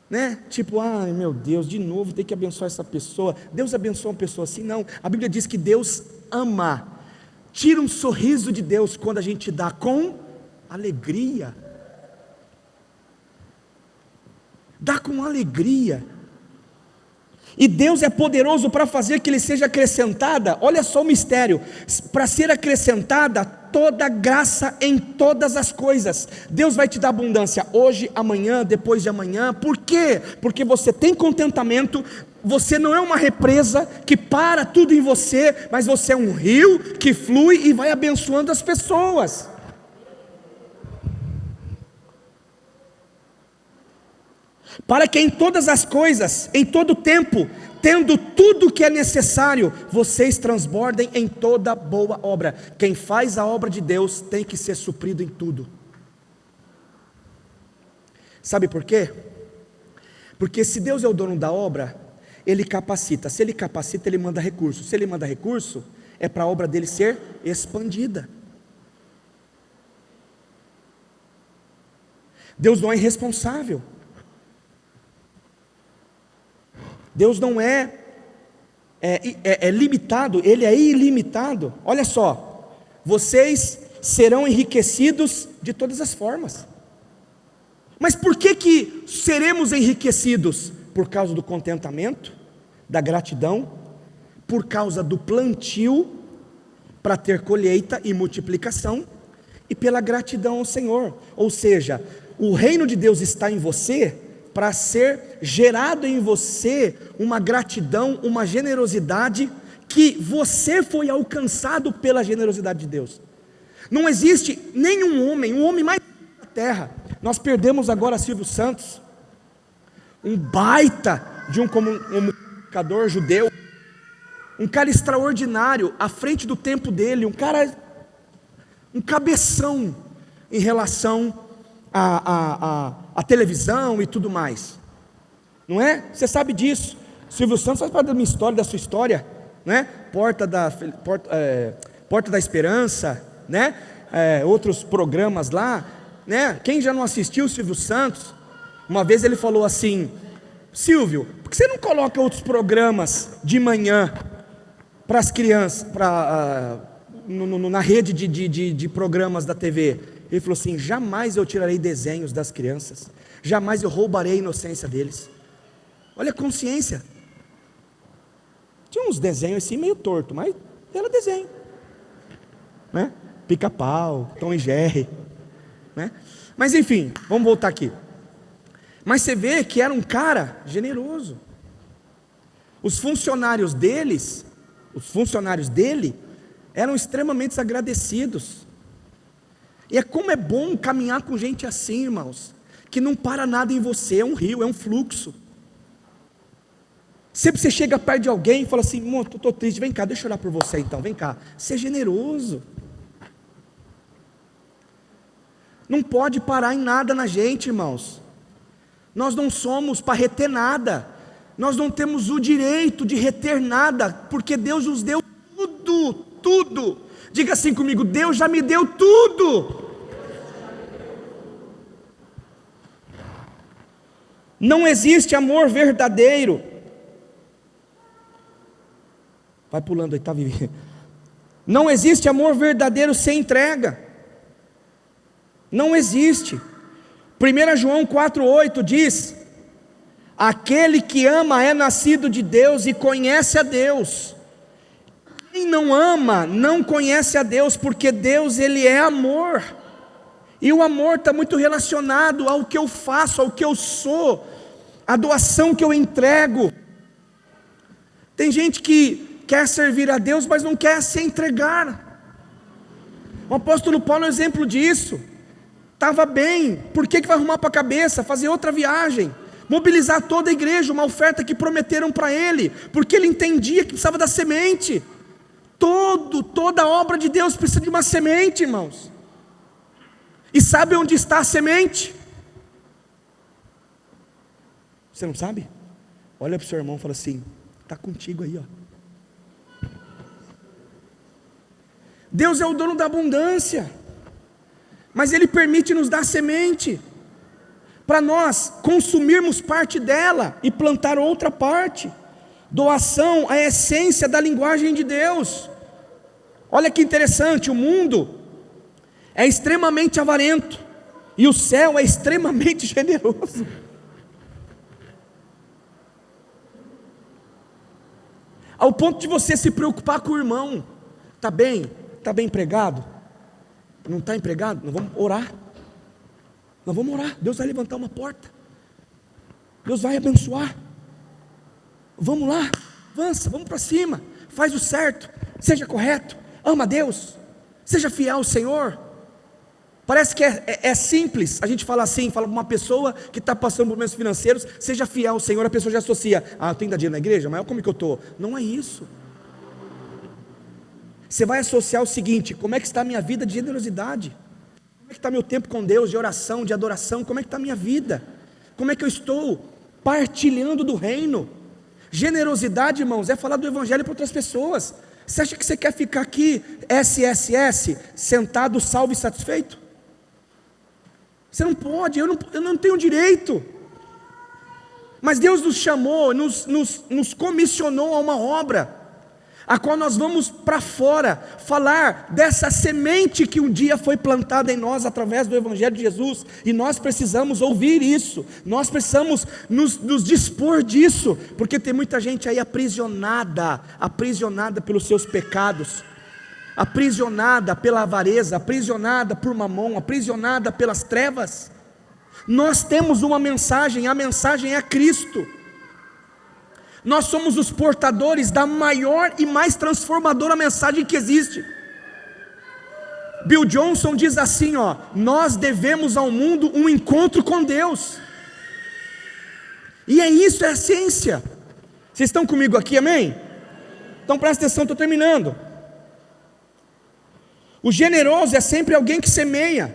né? Tipo, ai meu Deus, de novo tem que abençoar essa pessoa. Deus abençoa uma pessoa assim? Não, a Bíblia diz que Deus ama, tira um sorriso de Deus quando a gente dá com alegria. dá com alegria. E Deus é poderoso para fazer que lhe seja acrescentada, olha só o mistério, para ser acrescentada toda graça em todas as coisas. Deus vai te dar abundância hoje, amanhã, depois de amanhã. Por quê? Porque você tem contentamento. Você não é uma represa que para tudo em você, mas você é um rio que flui e vai abençoando as pessoas. Para que em todas as coisas, em todo tempo, tendo tudo o que é necessário, vocês transbordem em toda boa obra. Quem faz a obra de Deus tem que ser suprido em tudo. Sabe por quê? Porque se Deus é o dono da obra, Ele capacita. Se Ele capacita, Ele manda recurso. Se Ele manda recurso, é para a obra dele ser expandida. Deus não é irresponsável. Deus não é limitado, Ele é ilimitado. Olha só, vocês serão enriquecidos de todas as formas. Mas por que seremos enriquecidos? Por causa do contentamento, da gratidão, por causa do plantio, para ter colheita e multiplicação, e pela gratidão ao Senhor. Ou seja, o reino de Deus está em você, para ser gerado em você uma gratidão, uma generosidade, que você foi alcançado pela generosidade de Deus. Não existe nenhum homem, o homem mais da terra. Nós perdemos agora Silvio Santos, um baita de um comunicador judeu, um cara extraordinário, à frente do tempo dele, um cabeção em relação a televisão e tudo mais, não é? Você sabe disso. Silvio Santos faz parte da minha história, da sua história, né? Porta da Esperança, né? Outros programas lá, né? Quem já não assistiu o Silvio Santos? Uma vez ele falou assim: Silvio, por que você não coloca outros programas de manhã para as crianças, na rede de programas da TV? Ele falou assim: jamais eu tirarei desenhos das crianças, jamais eu roubarei a inocência deles. Olha a consciência. Tinha uns desenhos assim meio torto, mas era desenho, né? Pica-pau, Tom e Jerry, né? Mas enfim, vamos voltar aqui. Mas você vê que era um cara generoso. Os funcionários dele eram extremamente agradecidos. E como é bom caminhar com gente assim, irmãos, que não para nada em você, é um rio, é um fluxo. Sempre você chega perto de alguém e fala assim: moço, estou triste, vem cá, deixa eu orar por você então, vem cá. Ser generoso. Não pode parar em nada na gente, irmãos. Nós não somos para reter nada. Nós não temos o direito de reter nada, porque Deus nos deu tudo, tudo. Diga assim comigo: Deus já me deu tudo. Não existe amor verdadeiro. Vai pulando aí, tá, Vivi? Não existe amor verdadeiro sem entrega. Não existe. 1 João 4,8 diz: aquele que ama é nascido de Deus e conhece a Deus. Quem não ama não conhece a Deus, porque Deus, Ele é amor. E o amor está muito relacionado ao que eu faço, ao que eu sou, a doação que eu entrego. Tem gente que quer servir a Deus, mas não quer se entregar. O apóstolo Paulo é um exemplo disso. Estava bem, por que vai arrumar para a cabeça? Fazer outra viagem, mobilizar toda a igreja, uma oferta que prometeram para ele, porque ele entendia que precisava da semente. Toda obra de Deus precisa de uma semente, irmãos. E sabe onde está a semente? Você não sabe? Olha para o seu irmão e fala assim: está contigo aí, ó. Deus é o dono da abundância, mas Ele permite nos dar semente, para nós consumirmos parte dela e plantar outra parte. Doação é a essência da linguagem de Deus. Olha que interessante, o mundo é extremamente avarento, e o céu é extremamente generoso. ao ponto de você se preocupar com o irmão. Está bem? Está bem empregado? Não está empregado? Nós vamos orar. Nós vamos orar. Deus vai levantar uma porta. Deus vai abençoar. Vamos lá, avança, vamos para cima. Faz o certo, seja correto, ama a Deus, seja fiel ao Senhor. Parece que é simples, a gente fala assim, fala para uma pessoa que está passando por problemas financeiros, seja fiel ao Senhor, a pessoa já associa, eu tenho que dar dinheiro na igreja, mas como é que eu estou? Não é isso. Você vai associar o seguinte: como é que está a minha vida de generosidade? Como é que está meu tempo com Deus, de oração, de adoração? Como é que está a minha vida? Como é que eu estou partilhando do reino? Generosidade, irmãos, é falar do evangelho para outras pessoas. Você acha que você quer ficar aqui, SSS, sentado, salvo e satisfeito? Você não pode, eu não tenho direito. Mas Deus nos chamou, nos comissionou a uma obra, a qual nós vamos para fora, falar dessa semente que um dia foi plantada em nós, através do Evangelho de Jesus, e nós precisamos ouvir isso, nós precisamos nos dispor disso, porque tem muita gente aí aprisionada pelos seus pecados, aprisionada pela avareza, aprisionada por mamon, aprisionada pelas trevas. Nós temos uma mensagem, a mensagem é Cristo. Nós somos os portadores da maior e mais transformadora mensagem que existe. Bill Johnson diz assim, nós devemos ao mundo um encontro com Deus. E é isso, é a essência. Vocês estão comigo aqui, amém? Então presta atenção, estou terminando. O generoso é sempre alguém que semeia,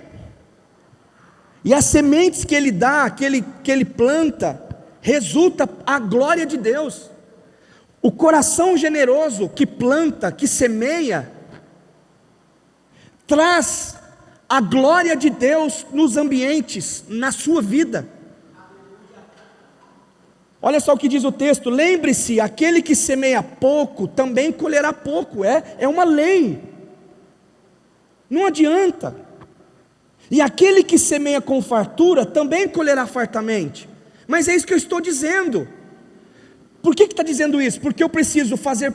e as sementes que ele dá, que ele planta, resulta a glória de Deus. O coração generoso que planta, que semeia, traz a glória de Deus nos ambientes, na sua vida. Olha só o que diz o texto: lembre-se, aquele que semeia pouco, também colherá pouco. É uma lei. Não adianta. E aquele que semeia com fartura, também colherá fartamente. Mas é isso que eu estou dizendo. Por que está dizendo isso? Porque eu preciso fazer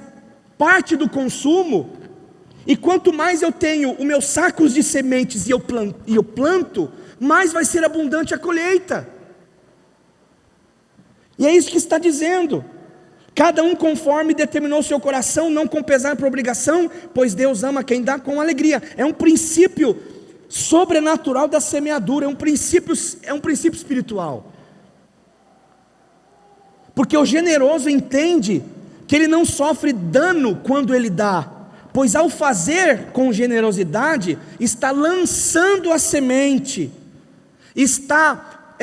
parte do consumo, e quanto mais eu tenho os meus sacos de sementes e eu planto, mais vai ser abundante a colheita. E é isso que está dizendo. Cada um conforme determinou o seu coração, não com pesar por obrigação, pois Deus ama quem dá com alegria. É um princípio sobrenatural da semeadura, é um princípio espiritual. Porque o generoso entende que ele não sofre dano quando ele dá, pois ao fazer com generosidade, está lançando a semente, está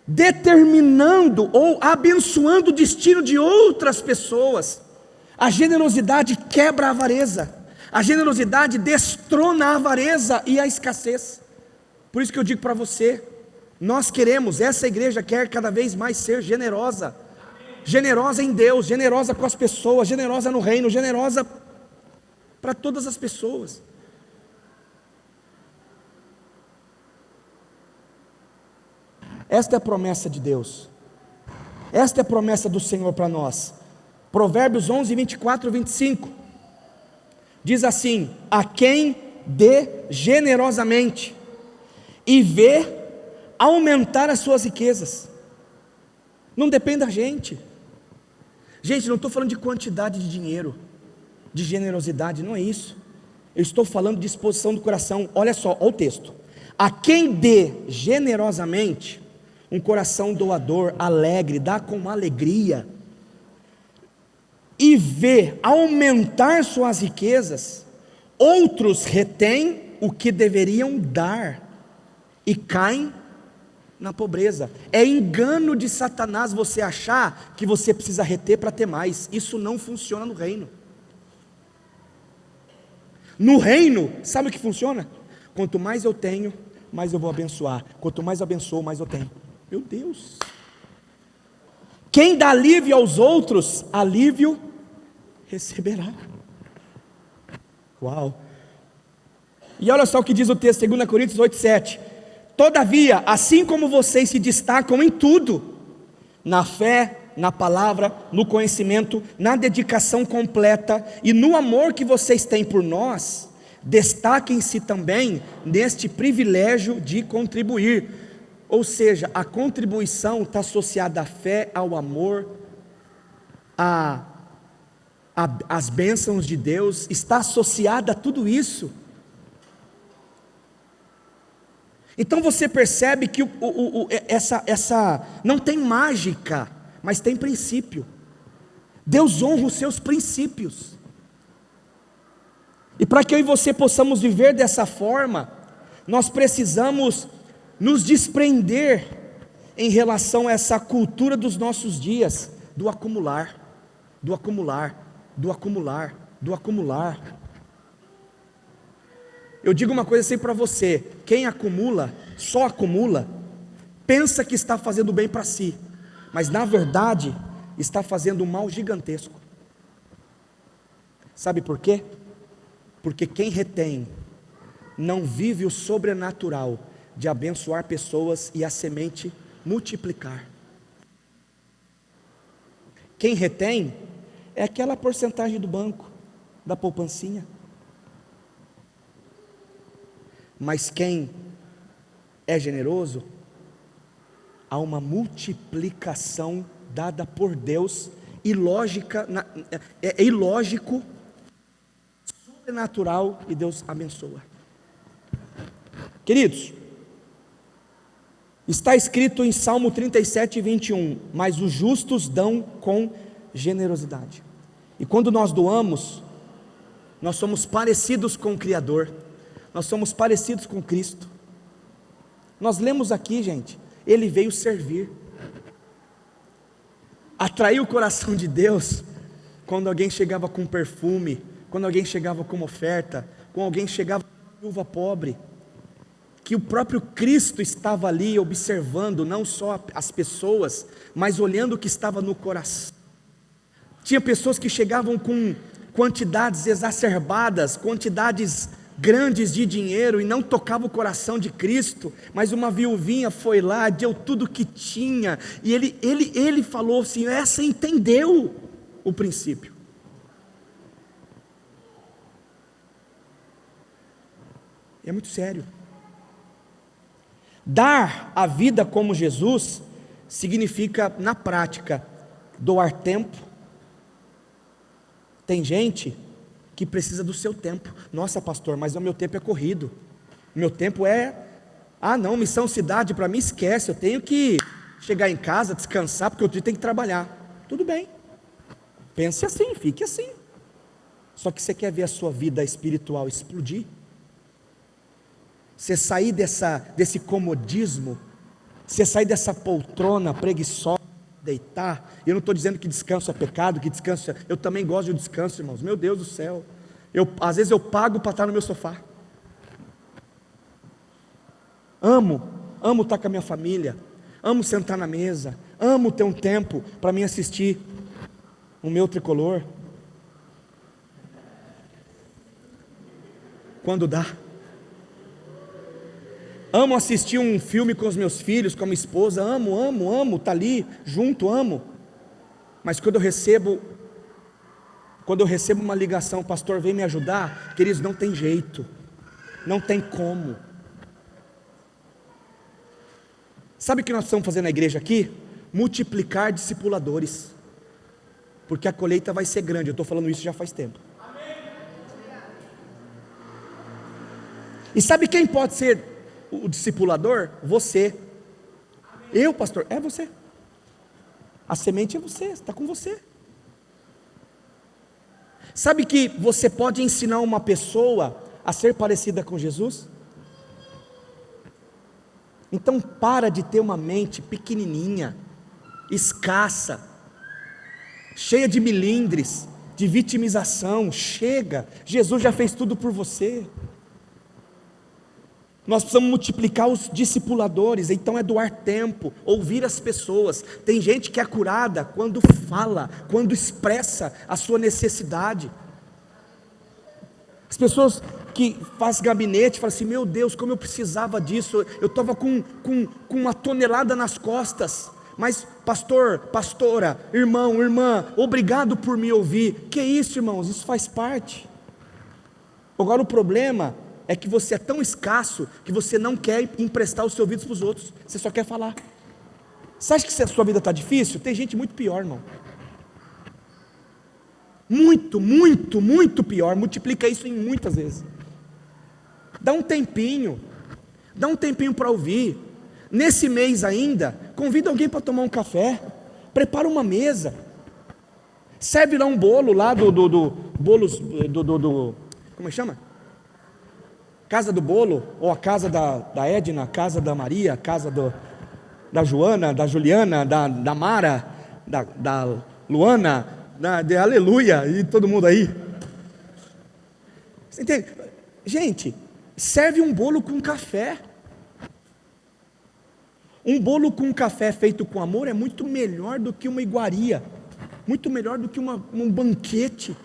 determinando ou abençoando o destino de outras pessoas. A generosidade quebra a avareza, a generosidade destrona a avareza e a escassez. Por isso que eu digo para você, essa igreja quer cada vez mais ser generosa, generosa em Deus, generosa com as pessoas, generosa no reino, generosa para todas as pessoas. Esta é a promessa de Deus, esta é a promessa do Senhor para nós. Provérbios 11, 24 e 25 diz assim: a quem dê generosamente e vê aumentar as suas riquezas. Não depende da gente. Gente, não estou falando de quantidade de dinheiro, de generosidade, não é isso. Eu estou falando de disposição do coração. Olha só, olha o texto: a quem dê generosamente, um coração doador, alegre, dá com alegria, e vê aumentar suas riquezas, outros retêm o que deveriam dar e caem na pobreza. É engano de Satanás você achar que você precisa reter para ter mais. Isso não funciona no reino. No reino, sabe o que funciona? Quanto mais eu tenho, mais eu vou abençoar. Quanto mais eu abençoo, mais eu tenho. Meu Deus! Quem dá alívio aos outros, alívio receberá. Uau! E olha só o que diz o texto, 2 Coríntios 8:7. Todavia, assim como vocês se destacam em tudo, na fé, na palavra, no conhecimento, na dedicação completa e no amor que vocês têm por nós, destaquem-se também neste privilégio de contribuir. Ou seja, a contribuição está associada à fé, ao amor, às bênçãos de Deus, está associada a tudo isso. Então você percebe que essa não tem mágica, mas tem princípio. Deus honra os seus princípios. E para que eu e você possamos viver dessa forma, nós precisamos nos desprender em relação a essa cultura dos nossos dias, do acumular, do acumular, do acumular, do acumular. Eu digo uma coisa assim para você: quem acumula, só acumula, pensa que está fazendo bem para si, mas na verdade está fazendo um mal gigantesco. Sabe por quê? Porque quem retém não vive o sobrenatural de abençoar pessoas e a semente multiplicar. Quem retém é aquela porcentagem do banco, da poupancinha. Mas quem é generoso, há uma multiplicação dada por Deus, é ilógico, sobrenatural, e Deus abençoa. Queridos, está escrito em Salmo 37, 21, mas os justos dão com generosidade. E quando nós doamos, nós somos parecidos com o Criador, nós somos parecidos com Cristo. Nós lemos aqui, gente, Ele veio servir, atraiu o coração de Deus, quando alguém chegava com perfume, quando alguém chegava com oferta, quando alguém chegava com viúva pobre, que o próprio Cristo estava ali observando, não só as pessoas, mas olhando o que estava no coração. Tinha pessoas que chegavam com quantidades exacerbadas, quantidades grandes de dinheiro, e não tocava o coração de Cristo, mas uma viuvinha foi lá, deu tudo que tinha, e ele falou assim, essa entendeu o princípio. É muito sério. Dar a vida como Jesus significa, na prática, doar tempo. Tem gente que precisa do seu tempo. Nossa, pastor, mas o meu tempo é corrido. Meu tempo não, missão cidade, para mim esquece. Eu tenho que chegar em casa, descansar, porque outro dia tem que trabalhar. Tudo bem. Pense assim, fique assim. Só que você quer ver a sua vida espiritual explodir? Você sair desse comodismo, você sair dessa poltrona preguiçosa, deitar. Eu não estou dizendo que descanso é pecado, que descanso eu também gosto de descanso, irmãos. Meu Deus do céu, às vezes eu pago para estar no meu sofá. Amo estar com a minha família, amo sentar na mesa, amo ter um tempo para mim assistir o meu tricolor, quando dá. Amo assistir um filme com os meus filhos, com a minha esposa, amo, tá ali, junto, amo. Mas quando eu recebo uma ligação, pastor, vem me ajudar, queridos, não tem jeito, não tem como. Sabe o que nós estamos fazendo na igreja aqui? Multiplicar discipuladores, porque a colheita vai ser grande, eu estou falando isso já faz tempo. E sabe quem pode ser o discipulador? Você. Eu, pastor, é você. A semente é você, está com você. Sabe que você pode ensinar uma pessoa a ser parecida com Jesus? Então para de ter uma mente pequenininha, escassa, cheia de milindres, de vitimização. Chega, Jesus já fez tudo por você. Nós precisamos multiplicar os discipuladores, então é doar tempo, ouvir as pessoas. Tem gente que é curada quando fala, quando expressa a sua necessidade. As pessoas que fazem gabinete falam assim, meu Deus, como eu precisava disso, eu estava com uma tonelada nas costas, Mas pastor, pastora, irmão, irmã, obrigado por me ouvir. Que isso, irmãos, isso faz parte. Agora o problema é que você é tão escasso que você não quer emprestar os seus ouvidos para os outros, você só quer falar. Você acha que se a sua vida está difícil? Tem gente muito pior, irmão. Muito, muito, muito pior. Multiplica isso em muitas vezes. Dá um tempinho para ouvir. Nesse mês ainda, convida alguém para tomar um café, prepara uma mesa, serve lá um bolo lá bolos como é que chama? Casa do bolo, ou a casa da Edna, a casa da Maria, a casa da Joana, da Juliana, da Mara, da Luana, de Aleluia, e todo mundo aí. Você entende? Gente, serve um bolo com café. Um bolo com café feito com amor é muito melhor do que uma iguaria, muito melhor do que um banquete.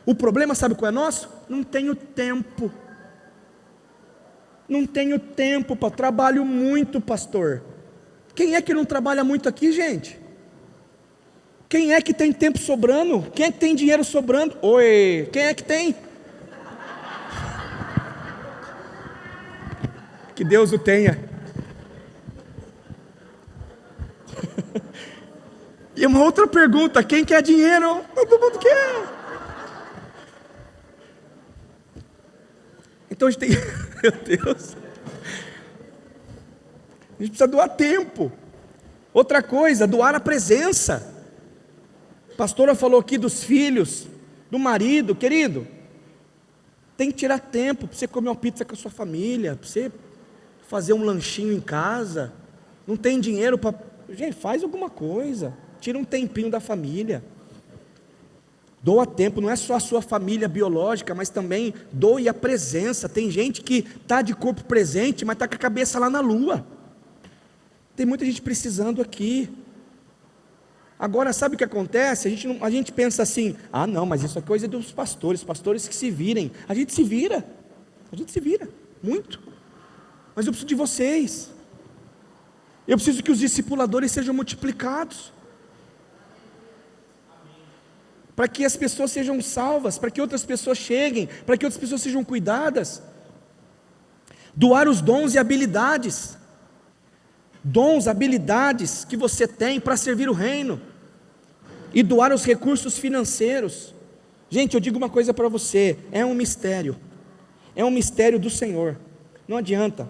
O problema, sabe qual é nosso? Não tenho tempo. Não tenho tempo para trabalho muito, pastor. Quem é que não trabalha muito aqui, gente? Quem é que tem tempo sobrando? Quem é que tem dinheiro sobrando? Oi, quem é que tem? Que Deus o tenha. E uma outra pergunta: quem quer dinheiro? Todo mundo quer. Então a gente tem, meu Deus, a gente precisa doar tempo. Outra coisa, doar a presença. A pastora falou aqui dos filhos, do marido. Querido, tem que tirar tempo para você comer uma pizza com a sua família, para você fazer um lanchinho em casa. Não tem dinheiro para... Gente, faz alguma coisa, tira um tempinho da família. Doa tempo, não é só a sua família biológica, mas também doe a presença. Tem gente que está de corpo presente, mas está com a cabeça lá na lua. Tem muita gente precisando aqui. Agora, sabe o que acontece? A gente pensa assim: ah não, mas isso é coisa dos pastores que se virem. A gente se vira, muito. Mas eu preciso de vocês. Eu preciso que os discipuladores sejam multiplicados, para que as pessoas sejam salvas, para que outras pessoas cheguem, para que outras pessoas sejam cuidadas. Doar os dons e habilidades. Dons, habilidades que você tem para servir o reino. E doar os recursos financeiros. Gente, eu digo uma coisa para você: é um mistério. É um mistério do Senhor. Não adianta.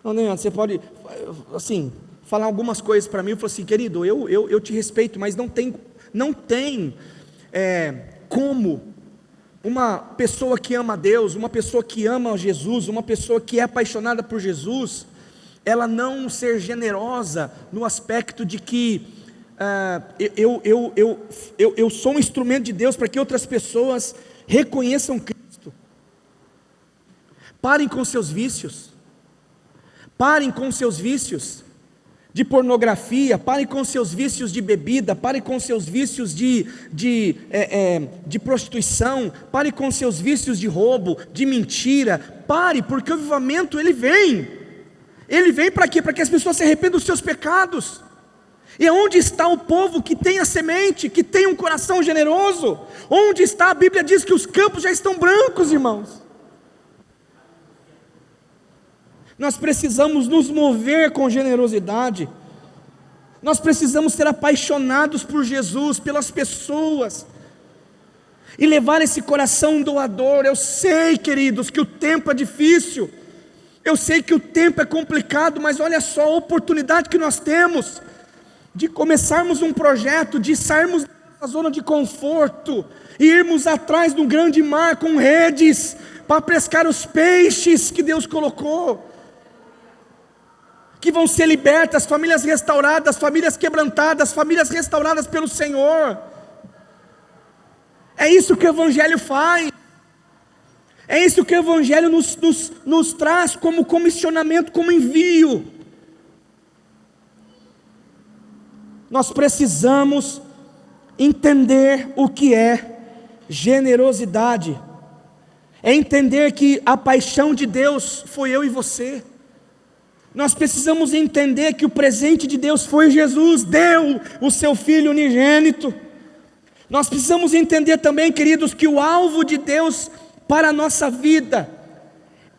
Não adianta. Você pode, assim, falar algumas coisas para mim. Eu falo assim: querido, eu te respeito, mas não tem como uma pessoa que ama a Deus, uma pessoa que ama Jesus, uma pessoa que é apaixonada por Jesus, ela não ser generosa no aspecto de que eu sou um instrumento de Deus para que outras pessoas reconheçam Cristo. Parem com seus vícios. Parem com seus vícios de pornografia, parem com seus vícios de bebida, parem com seus vícios de prostituição, parem com seus vícios de roubo, de mentira. Pare, porque o avivamento ele vem para quê? Para que as pessoas se arrependam dos seus pecados. E onde está o povo que tem a semente, que tem um coração generoso? Onde está? A Bíblia diz que os campos já estão brancos, irmãos. Nós precisamos nos mover com generosidade. Nós precisamos ser apaixonados por Jesus, pelas pessoas, e levar esse coração doador. Eu sei, queridos, que o tempo é difícil. Eu sei que o tempo é complicado, mas olha só a oportunidade que nós temos de começarmos um projeto, de sairmos da zona de conforto e irmos atrás do grande mar com redes para pescar os peixes que Deus colocou, que vão ser libertas, famílias restauradas, famílias quebrantadas, famílias restauradas pelo Senhor. É isso que o Evangelho faz. É isso que o Evangelho nos traz como comissionamento, como envio. Nós precisamos entender o que é generosidade. É entender que a paixão de Deus foi eu e você. Nós precisamos entender que o presente de Deus foi Jesus, deu o seu Filho unigênito. Nós precisamos entender também, queridos, que o alvo de Deus para a nossa vida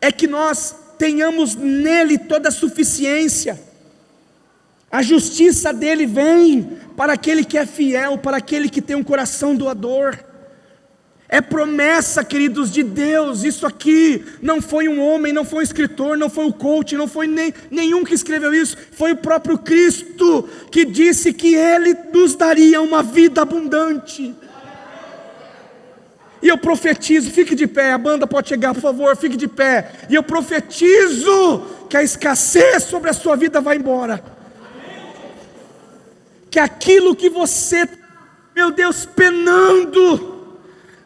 é que nós tenhamos nele toda a suficiência. A justiça dele vem para aquele que é fiel, para aquele que tem um coração doador. É promessa, queridos, de Deus. Isso aqui não foi um homem, não foi um escritor, não foi o coach, não foi nenhum que escreveu isso. Foi o próprio Cristo que disse que Ele nos daria uma vida abundante. E eu profetizo, fique de pé, a banda pode chegar, por favor, fique de pé. E eu profetizo que a escassez sobre a sua vida vai embora. Que aquilo que você, meu Deus, penando,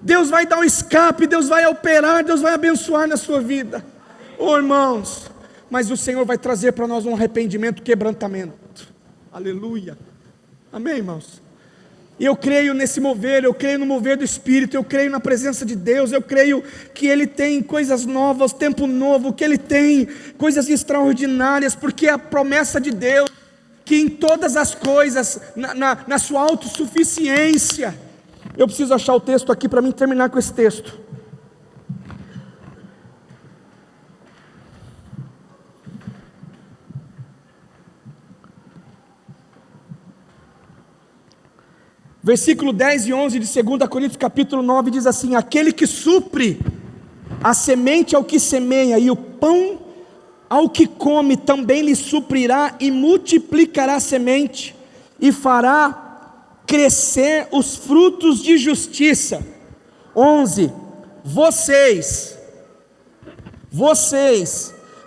Deus vai dar um escape, Deus vai operar, Deus vai abençoar na sua vida. Oh, irmãos, mas o Senhor vai trazer para nós um arrependimento, quebrantamento. Aleluia. Amém, irmãos? E eu creio nesse mover, eu creio no mover do Espírito, eu creio na presença de Deus, eu creio que Ele tem coisas novas, tempo novo, que Ele tem coisas extraordinárias, porque é a promessa de Deus, que em todas as coisas, na sua autossuficiência. Eu preciso achar o texto aqui para mim terminar com esse texto. Versículo 10 e 11 de 2 Coríntios capítulo 9 diz assim: aquele que supre a semente ao que semeia e o pão ao que come também lhe suprirá e multiplicará a semente e fará crescer os frutos de justiça. 11. Vocês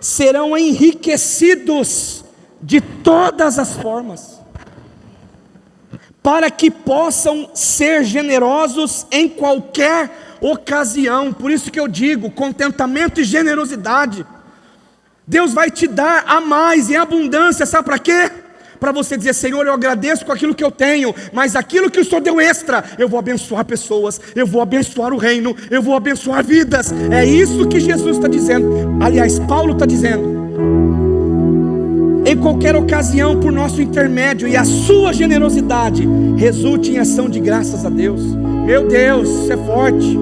serão enriquecidos de todas as formas, para que possam ser generosos em qualquer ocasião. Por isso que eu digo, contentamento e generosidade. Deus vai te dar a mais, em abundância, sabe para quê? Para você dizer: Senhor, eu agradeço com aquilo que eu tenho, mas aquilo que o Senhor deu extra, eu vou abençoar pessoas, eu vou abençoar o reino, eu vou abençoar vidas. É isso que Jesus está dizendo. Aliás, Paulo está dizendo: em qualquer ocasião, por nosso intermédio, e a sua generosidade resulte em ação de graças a Deus. Meu Deus, isso é forte.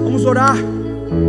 Vamos orar.